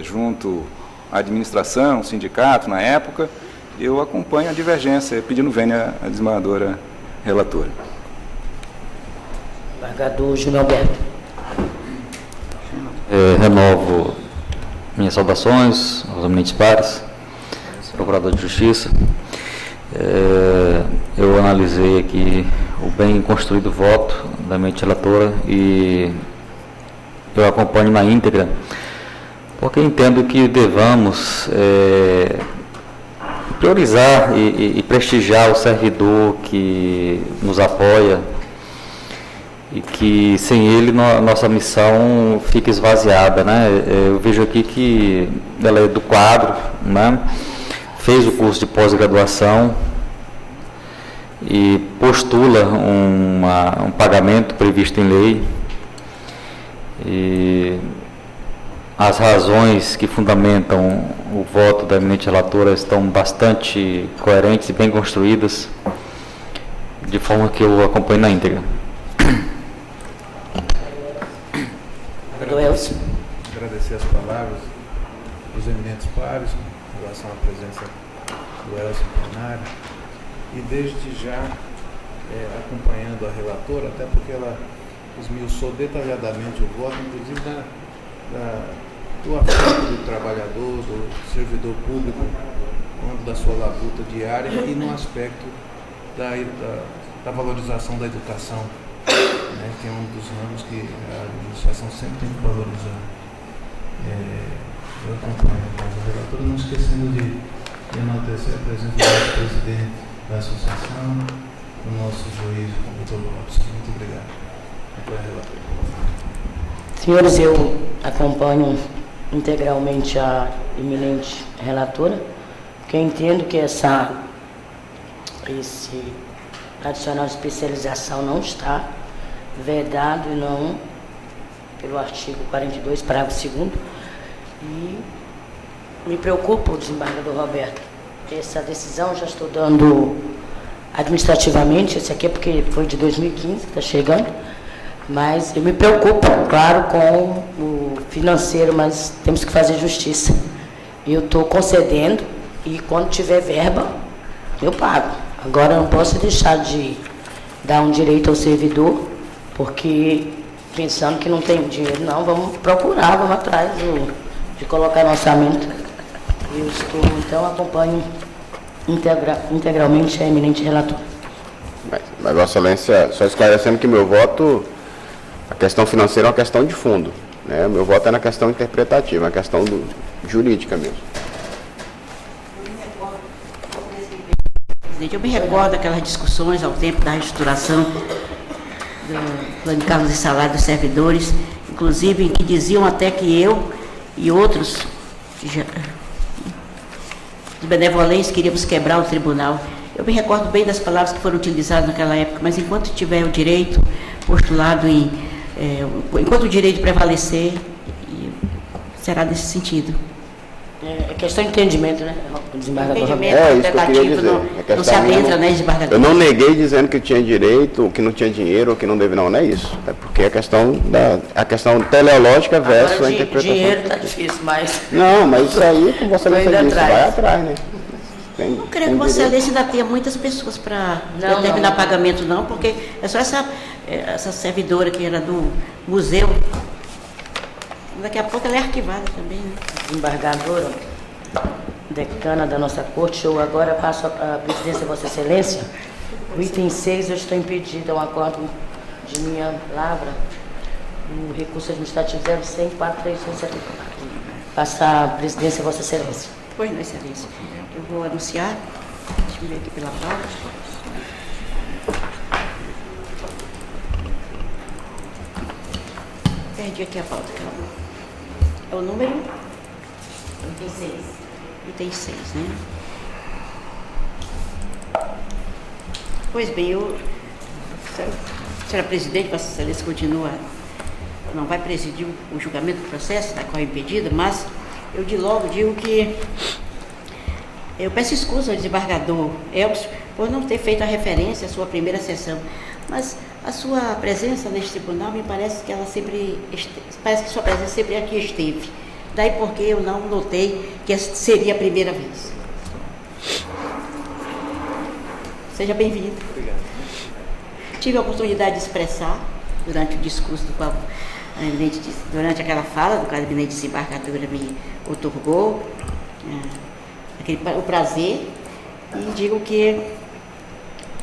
junto à administração, ao sindicato, na época, eu acompanho a divergência, pedindo vênia à desembargadora relatora.
Desembargador Júnior Alberto.
Renovo minhas saudações aos eminentes pares, procurador de Justiça. Eu analisei aqui o bem construído voto da eminente relatora e eu acompanho na íntegra, porque entendo que devamos priorizar e prestigiar o servidor que nos apoia e que sem ele nossa missão fica esvaziada, né? Eu vejo aqui que ela é do quadro, né? Fez o curso de pós-graduação e postula um pagamento previsto em lei, e as razões que fundamentam o voto da eminente relatora estão bastante coerentes e bem construídas, de forma que eu acompanho na íntegra.
Agradecer as palavras dos eminentes pares em relação à presença do Elcio no plenário e desde já acompanhando a relatora, até porque ela esmiuçou detalhadamente o voto, inclusive do afeto do trabalhador, do servidor público, quanto da sua labuta diária e no aspecto da valorização da educação, né, que é um dos ramos que a administração sempre tem que valorizar. Eu acompanho a relatora, não esquecendo de enaltecer a presença do nosso presidente da associação, do nosso juiz, Dr. Lopes. Muito obrigado.
Senhores, eu acompanho integralmente a eminente relatora, porque eu entendo que esse adicional de especialização não está vedado e não pelo artigo 42, parágrafo 2º, e me preocupa o desembargador Roberto. Essa decisão já estou dando administrativamente, esse aqui é porque foi de 2015 que está chegando, mas eu me preocupo, claro, com o financeiro, mas temos que fazer justiça. Eu estou concedendo e quando tiver verba, eu pago. Agora eu não posso deixar de dar um direito ao servidor, porque pensando que não tem dinheiro, não, vamos procurar, vamos atrás de colocar no orçamento. Eu estou, então, acompanho integralmente a eminente relatora.
Mas, Vossa Excelência, só esclarecendo que meu voto, a questão financeira é uma questão de fundo, né? Meu voto é na questão interpretativa, na questão jurídica mesmo.
Eu me recordo daquelas discussões ao tempo da reestruturação do plano de cargos e salários dos servidores, inclusive que diziam até que eu e outros os benevolentes queríamos quebrar o tribunal. Eu me recordo bem das palavras que foram utilizadas naquela época, mas enquanto tiver o direito postulado enquanto o direito prevalecer, será desse sentido.
É questão de entendimento, né? O desembargador Roberto.
Isso que eu queria dizer.
Não se adentra, né, desembargador?
Eu não neguei dizendo que tinha direito, que não tinha dinheiro, ou que não deve, não é isso. É porque a questão teleológica versus a interpretação.
Dinheiro está difícil, mas...
Não, mas isso aí, como você disse, vai atrás, né?
Não creio que Vossa Excelência ainda tenha muitas pessoas para determinar pagamento, não, porque é só essa servidora que era do museu. Daqui a pouco ela é arquivada também, né?
Desembargadora, decana da nossa corte, eu agora passo a presidência de Vossa Excelência O item 6, eu estou impedida, é um acordo de minha palavra, o recurso administrativo 0100-43174. Passa a presidência a Vossa Excelência.
Pois não, Excelência. Eu vou anunciar. Deixa eu ver aqui pela pauta. Perdi aqui a pauta, calma. É o número?
Item 6.
Item 6, né? Pois bem, senhora presidente, Vossa Excelência continua, não vai presidir o julgamento do processo, da qual é impedida, mas eu de logo digo que eu peço escusa ao desembargador Elcio por não ter feito a referência à sua primeira sessão, mas a sua presença neste tribunal me parece que ela sempre, parece que sua presença sempre aqui esteve. Daí porque eu não notei que essa seria a primeira vez. Seja bem-vindo.
Obrigado.
Tive a oportunidade de expressar, durante o discurso do qual durante aquela fala do gabinete de desembargadora me otorgou o prazer, e digo que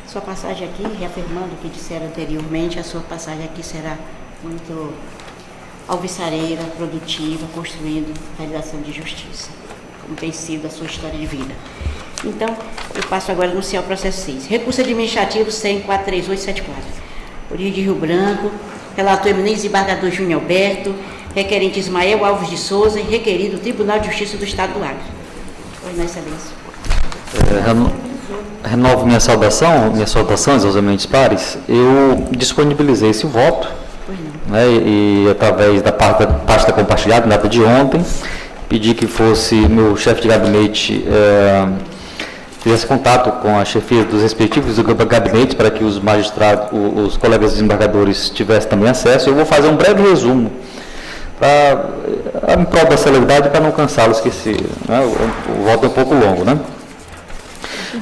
sua passagem aqui, reafirmando o que disseram anteriormente, a sua passagem aqui será muito alvissareira, produtiva, construindo a realização de justiça, como tem sido a sua história de vida. Então, eu passo agora a anunciar o processo 6. Recurso administrativo 100-43874. Origem de Rio Branco, relator eminente desembargador Júnior Alberto, requerente Ismael Alves de Souza e requerido Tribunal de Justiça do Estado do Acre. Pois não, Excelência.
Renovo minhas saudações aos eminentes pares. Eu disponibilizei esse voto, né, e através da pasta compartilhada, na data de ontem, pedi que fosse meu chefe de gabinete fizesse contato com a chefia dos respectivos gabinetes para que os magistrados, os colegas desembargadores tivessem também acesso. Eu vou fazer um breve resumo em prol da celeridade, para não cansá-los, né, o voto é um pouco longo, né?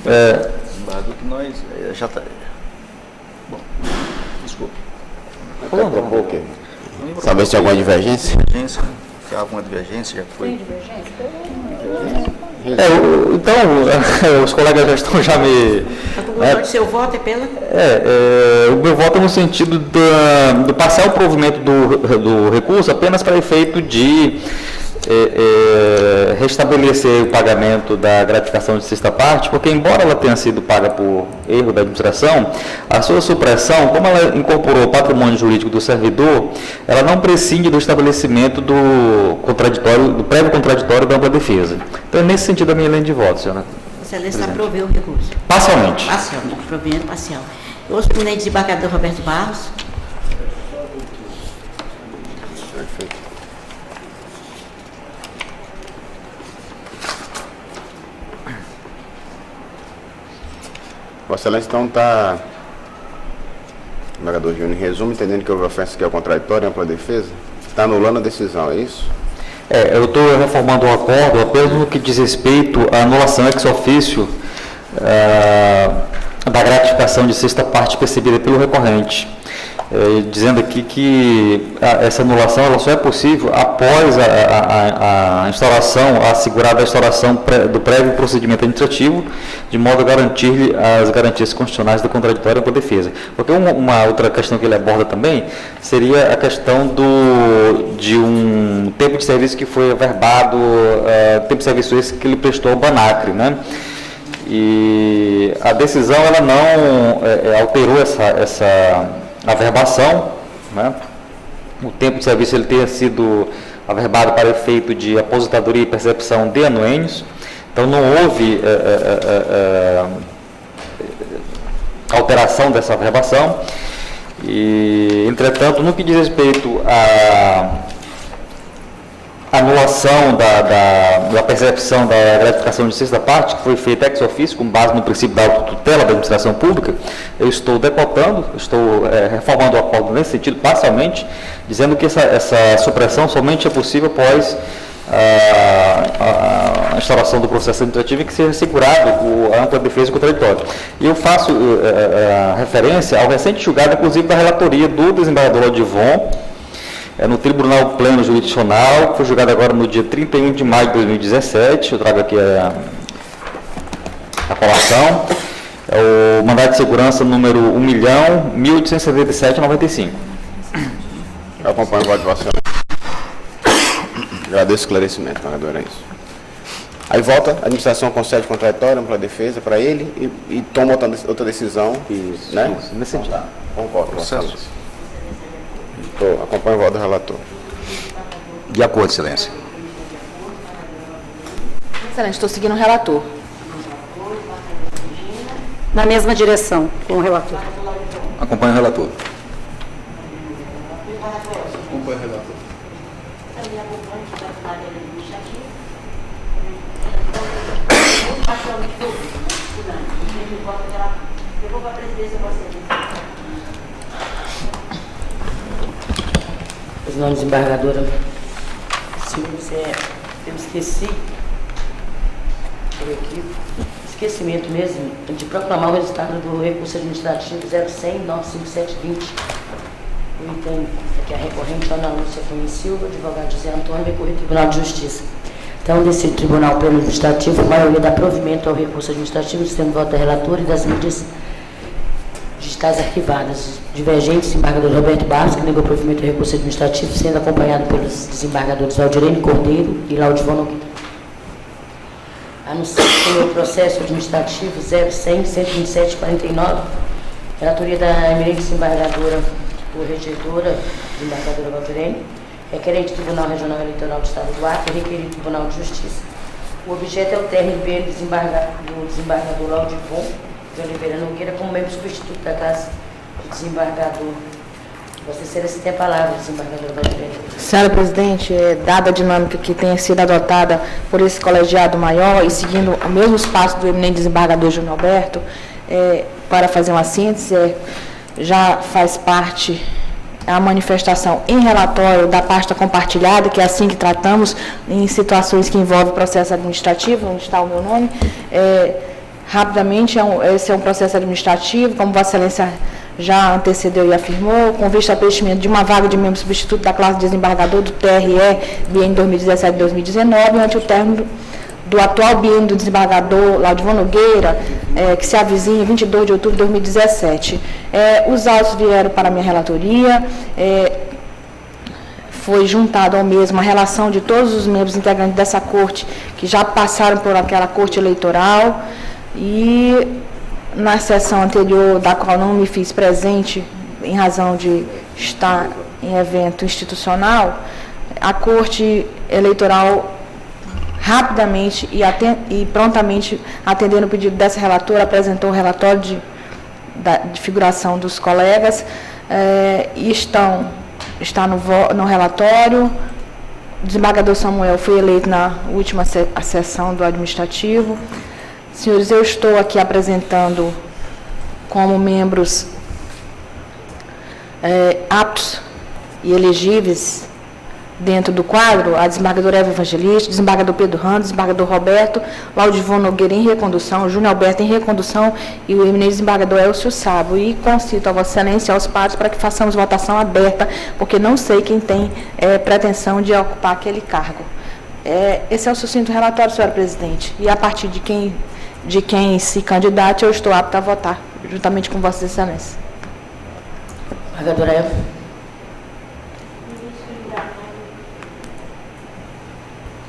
Desembargador, que nós já está... Bom, desculpa.
Propor o quê? Saber se tem alguma divergência?
Se há alguma divergência, já foi.
Tem divergência?
Então, os colegas já me...
A conclusão de seu voto é pela...
o meu voto é no sentido do parcial provimento do recurso apenas para efeito de restabelecer o pagamento da gratificação de sexta parte, porque embora ela tenha sido paga por erro da administração, a sua supressão, como ela incorporou o patrimônio jurídico do servidor, ela não prescinde do estabelecimento do prévio contraditório da ampla defesa. Então, é nesse sentido a minha linha de voto, senhora.
Excelência aproveu o recurso.
Parcialmente.
Parcialmente, provimento parcial. Eu ouço o eminente desembargador Roberto Barros.
Perfeito. Vossa Excelência, então, está, desembargador Júnior, em resumo, entendendo que houve ofensa que é o contraditório e ampla defesa, está anulando a decisão, é isso?
Eu estou reformando o acordo apenas no que diz respeito à anulação ex officio da gratificação de sexta parte percebida pelo recorrente, dizendo aqui que essa anulação ela só é possível após a instauração, assegurada a instauração do prévio procedimento administrativo, de modo a garantir as garantias constitucionais do contraditório e da defesa. Porque uma outra questão que ele aborda também seria a questão de um tempo de serviço que foi averbado, tempo de serviço esse que ele prestou ao Banacre, né? E a decisão ela não alterou essa averbação, né? O tempo de serviço ele tenha sido averbado para efeito de aposentadoria e percepção de anuênios, então não houve alteração dessa averbação. E, entretanto, no que diz respeito à anulação da percepção da gratificação de sexta parte, que foi feita ex officio, com base no princípio da autotutela da administração pública, eu estou decotando, estou reformando o acordo nesse sentido, parcialmente, dizendo que essa supressão somente é possível após a instauração do processo administrativo, e que seja assegurado a ampla defesa e contraditório. E eu faço referência ao recente julgado, inclusive, da relatoria do desembargador Odivon, no Tribunal Pleno Jurisdicional, que foi julgado agora no dia 31 de maio de 2017, eu trago aqui a colação, É o mandado de segurança número 1.1877,95.
Eu acompanho o voto de Vossa Excelência. Agradeço o esclarecimento, vereador, é isso. Aí volta, a administração concede contraditória, ampla defesa para ele e toma outra decisão.
Isso,
né?
isso, nesse sentido.
Tá, concordo, Vossa
Processo.
Excelência. Acompanho o voto do relator.
De acordo, Excelência.
Excelente, estou seguindo o relator.
Na mesma direção, com o relator.
Acompanho o relator.
Acompanho o relator.
Pois não, desembargadora. Senhores, eu esqueci, por aqui, esquecimento mesmo, de proclamar o resultado do recurso administrativo 0100-95720. Eu entendo que a recorrente Ana Lúcia Cunha Silva, advogado José Antônio, recorreu ao Tribunal de Justiça. Então, desse Tribunal Pleno Administrativo, a maioria dá provimento ao recurso administrativo, sendo voto da relatora e das mídias digitais arquivadas. Divergentes, desembargador Roberto Barros, que negou provimento ao recurso administrativo, sendo acompanhado pelos desembargadores Valdirene Cordeiro e Laudivon Nogueira. Anuncio o processo administrativo 0100-12749, relatoria da eminente desembargadora corregedora, desembargadora Valdirene, requerente Tribunal Regional Eleitoral do Estado do Acre, requerido Tribunal de Justiça. O objeto é o término do desembargador Laudivon de Oliveira Nogueira como membro substituto da Casa do Desembargador. Vossa Excelência tem a palavra, desembargadora Valdirene.
Senhora presidente, dada a dinâmica que tenha sido adotada por esse colegiado maior e seguindo o mesmo espaço do eminente desembargador Júnior Alberto, para fazer uma síntese, já faz parte a manifestação em relatório da pasta compartilhada, que é assim que tratamos em situações que envolvem processo administrativo, onde está o meu nome. Rapidamente, esse é um processo administrativo, como Vossa Excelência já antecedeu e afirmou, com vista ao preenchimento de uma vaga de membro substituto da classe de desembargador do TRE biênio 2017-2019, ante o término do atual biênio do desembargador Laudivon Nogueira, que se avizinha 22 de outubro de 2017. Os autos vieram para a minha relatoria, foi juntado ao mesmo a relação de todos os membros integrantes dessa corte que já passaram por aquela corte eleitoral, e na sessão anterior, da qual não me fiz presente em razão de estar em evento institucional, a corte eleitoral rapidamente e prontamente, atendendo o pedido dessa relatora, apresentou o relatório de figuração dos colegas, e está no relatório. O desembargador Samuel foi eleito na última sessão do administrativo. Senhores, eu estou aqui apresentando como membros aptos e elegíveis dentro do quadro a desembargadora Eva Evangelista, desembargador Pedro Rando, desembargador Roberto, Laudivon Nogueira em recondução, Júnior Alberto em recondução e o eminente desembargador Elcio Sabo. E concito a Vossa Excelência e aos pares para que façamos votação aberta, porque não sei quem tem pretensão de ocupar aquele cargo. Esse é o sucinto relatório, senhora presidente. E a partir de quem se candidate, eu estou apta a votar, juntamente com Vossa Excelência.
Desembargadora Eva.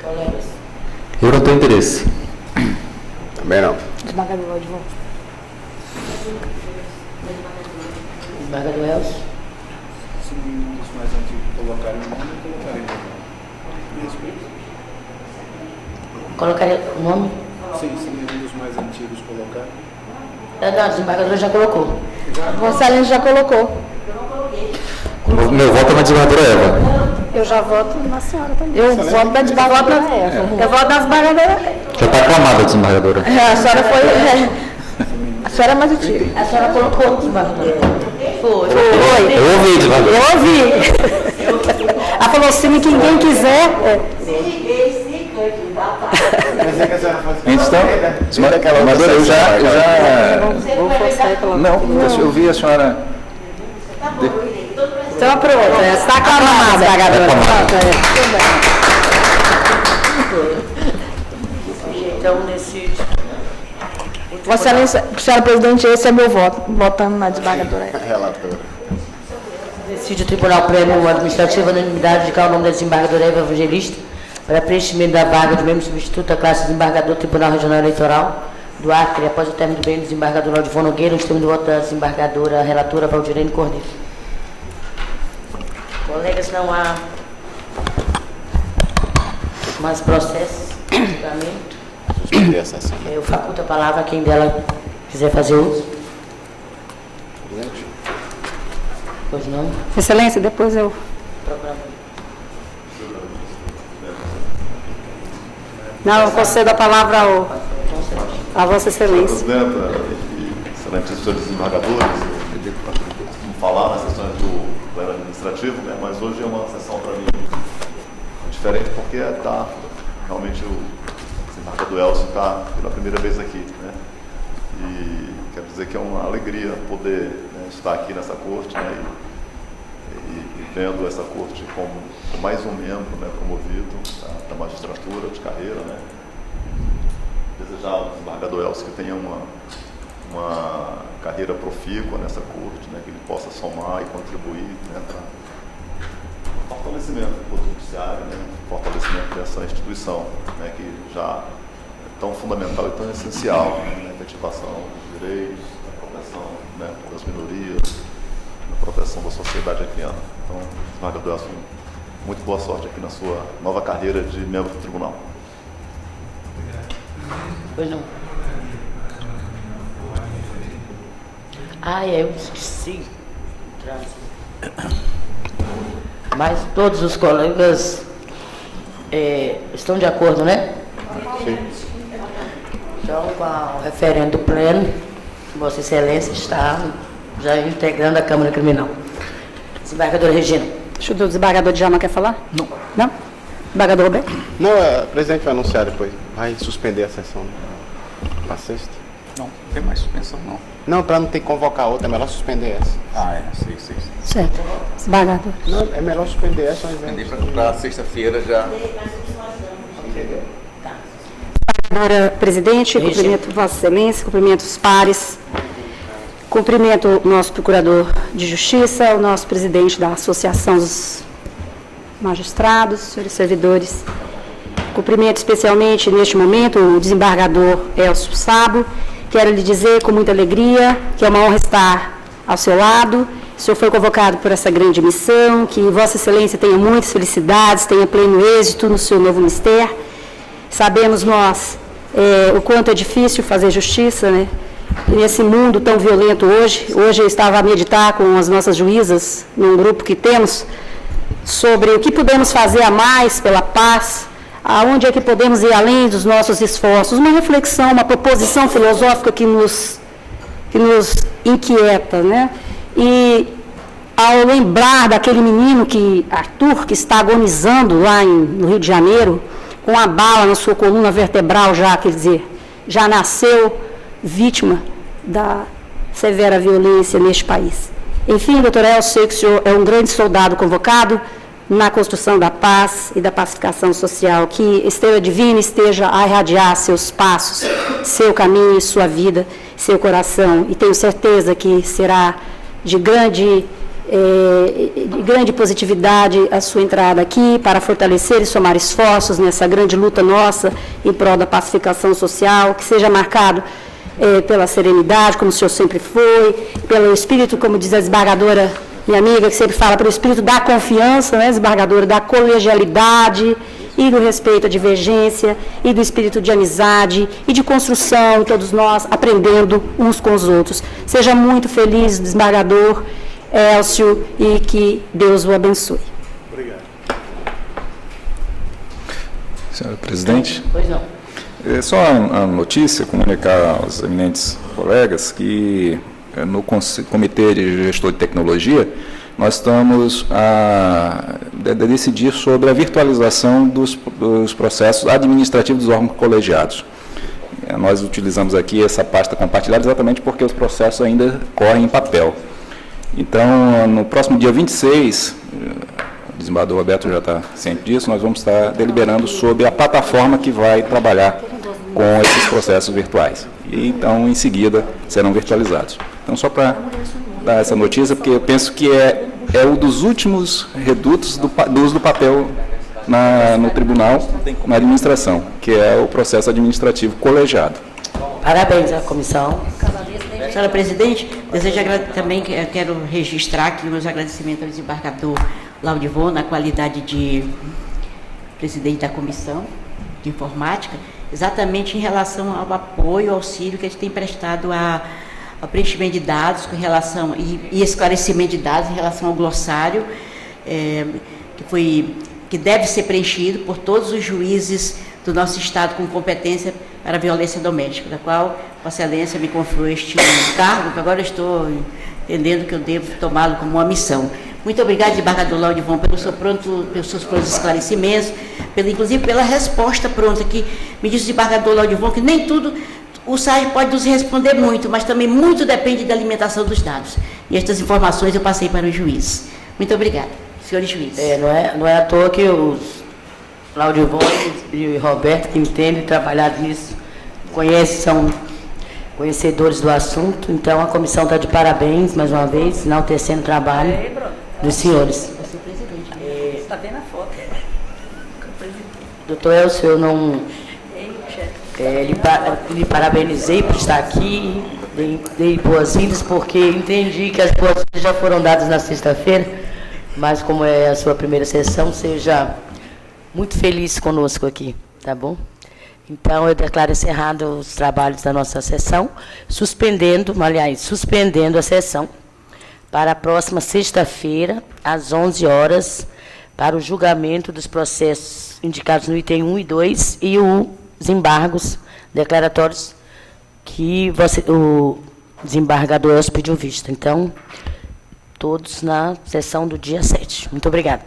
Colegas.
Eu não tenho interesse.
Também não.
Desembargador Laudivon.
Desembargador Elcio.
Se um dos mais antigos colocarem o nome, eu colocarei o nome. Respeito.
Colocaria o nome?
Sim, se nenhum dos mais antigos colocar.
Não, a desembargadora já colocou.
Vossa Excelência já colocou.
Meu voto é na desembargadora Eva.
Eu já voto na senhora também.
Eu voto na desembargadora Eva.
Eu voto na desembargadora.
Já está aclamada a desembargadora.
A senhora foi... A senhora é mais antiga.
A senhora colocou, desembargadora. Foi.
Eu ouvi, desembargadora.
Eu ouvi. Ela falou assim, que ninguém quiser...
Então, desembargadora, eu já não, eu vi a senhora.
Então, pronto. Está aclamada, desembargadora.
Então, o
Vossa Excelência, senhora presidente, esse é meu voto, votando na desembargadora.
Relatora.
Decide o Tribunal Pleno Administrativo a unanimidade de indicar o nome da desembargadora Eva Evangelista para preenchimento da vaga de membro substituto da classe desembargador do Tribunal Regional Eleitoral do Acre, após o término do bem do desembargador Laudivon Nogueira, o termo do voto da desembargadora relatora Valdirene Cordeiro. Colegas, não há mais processos de julgamento.
Suspender a sessão.
Eu faculto a palavra a quem dela quiser fazer uso.
Presidente.
Pois não.
Excelência, depois eu... Não, eu concedo a palavra a Vossa Excelência.
Presidenta e excelentes senhores desembargadores, vamos falar nas sessões do Pleno Administrativo, né? Mas hoje é uma sessão para mim diferente porque realmente o desembargador Elcio está pela primeira vez aqui, né? E quero dizer que é uma alegria poder, né, estar aqui nessa corte, né? E vendo essa corte como mais um membro, né, promovido da magistratura de carreira, né? Desejar ao desembargador Elcio que tenha uma carreira profícua nessa corte, né, que ele possa somar e contribuir, né, para o fortalecimento do Poder Judiciário, né, fortalecimento dessa instituição, né, que já é tão fundamental e tão essencial, né, na efetivação dos direitos, na proteção, né, das minorias, na proteção da sociedade acriana. Então, desembargador Elcio, muito boa sorte aqui na sua nova carreira de membro do tribunal.
Pois não. Eu esqueci. Mas todos os colegas estão de acordo, né?
Sim.
Então, com o referendo do Pleno, Vossa Excelência está já integrando a Câmara Criminal. Desembargadora Regina.
O desembargador Djalma quer falar? Não. Não? Desembargador Roberto?
Não, o presidente vai anunciar depois. Vai suspender a sessão. Para sexta.
Não tem mais suspensão, não.
Não, para não ter que convocar outra, é melhor suspender essa.
Sei.
Certo. Desembargador.
Não, é melhor suspender essa ao invés
Suspender para sexta-feira já.
Desembargadora presidente, cumprimento Vossa Excelência, cumprimento os pares, cumprimento o nosso procurador de Justiça, o nosso presidente da Associação dos Magistrados, senhores servidores. Cumprimento especialmente, neste momento, o desembargador Elcio Sabo. Quero lhe dizer com muita alegria que é uma honra estar ao seu lado. O senhor foi convocado por essa grande missão, que Vossa Excelência tenha muitas felicidades, tenha pleno êxito no seu novo ministério. Sabemos nós o quanto é difícil fazer justiça, né? Nesse mundo tão violento hoje. Hoje eu estava a meditar com as nossas juízas, num grupo que temos, sobre o que podemos fazer a mais pela paz, aonde é que podemos ir além dos nossos esforços. Uma reflexão, uma proposição filosófica que nos inquieta, né? E ao lembrar daquele menino Arthur, que está agonizando lá no Rio de Janeiro, com a bala na sua coluna vertebral já, quer dizer, já nasceu vítima da severa violência neste país. Enfim, doutor Elcio, sei que o senhor é um grande soldado convocado na construção da paz e da pacificação social, que Estrela Divina esteja a irradiar seus passos, seu caminho, sua vida, seu coração, e tenho certeza que será de grande positividade a sua entrada aqui para fortalecer e somar esforços nessa grande luta nossa em prol da pacificação social, que seja marcado pela serenidade, como o senhor sempre foi, pelo espírito, como diz a desembargadora, minha amiga, que sempre fala, pelo espírito da confiança, né, desembargadora, da colegialidade e do respeito à divergência e do espírito de amizade e de construção, todos nós aprendendo uns com os outros. Seja muito feliz, desembargador Elcio, e que Deus o abençoe.
Obrigado. Senhora presidente.
Pois não.
É só uma notícia, comunicar aos eminentes colegas que no Comitê de Gestor de Tecnologia nós estamos a decidir sobre a virtualização dos processos administrativos dos órgãos colegiados. Nós utilizamos aqui essa pasta compartilhada exatamente porque os processos ainda correm em papel. Então, no próximo dia 26, o desembargador Roberto já está ciente disso, nós vamos estar deliberando sobre a plataforma que vai trabalhar com esses processos virtuais. E então, em seguida, serão virtualizados. Então, só para dar essa notícia, porque eu penso que é um dos últimos redutos do uso do papel no tribunal, na administração, que é o processo administrativo colegiado.
Parabéns à comissão.
Senhora Presidente, também quero registrar aqui meus agradecimentos ao desembargador Laudivon, na qualidade de presidente da Comissão de Informática, exatamente em relação ao apoio, auxílio que ele tem prestado ao preenchimento de dados com relação e esclarecimento de dados em relação ao glossário, que deve ser preenchido por todos os juízes do nosso Estado com competência para a violência doméstica, da qual Vossa Excelência me confiou este cargo, que agora eu estou entendendo que eu devo tomá-lo como uma missão. Muito obrigada, desembargador Laudivon, pelos seus prontos esclarecimentos, inclusive pela resposta pronta, que me disse o desembargador Laudivon que nem tudo o SAI pode nos responder muito, mas também muito depende da alimentação dos dados. E estas informações eu passei para os juízes. Muito obrigada, senhores juízes.
Não é à toa que os Laudivon e o Roberto, que entendem, trabalhado nisso, são conhecedores do assunto. Então, a comissão está de parabéns, mais uma vez, enaltecendo o trabalho dos senhores.
Está vendo a foto?
Doutor Elcio, eu não... lhe parabenizei por estar aqui, dei boas-vindas, porque entendi que as boas-vindas já foram dadas na sexta-feira, mas como é a sua primeira sessão, seja muito feliz conosco aqui, tá bom? Então, eu declaro encerrado os trabalhos da nossa sessão, suspendendo a sessão para a próxima sexta-feira, às 11 horas, para o julgamento dos processos indicados no item 1 e 2 e os embargos declaratórios que o desembargador Elcio pediu vista. Então, todos na sessão do dia 7. Muito obrigada.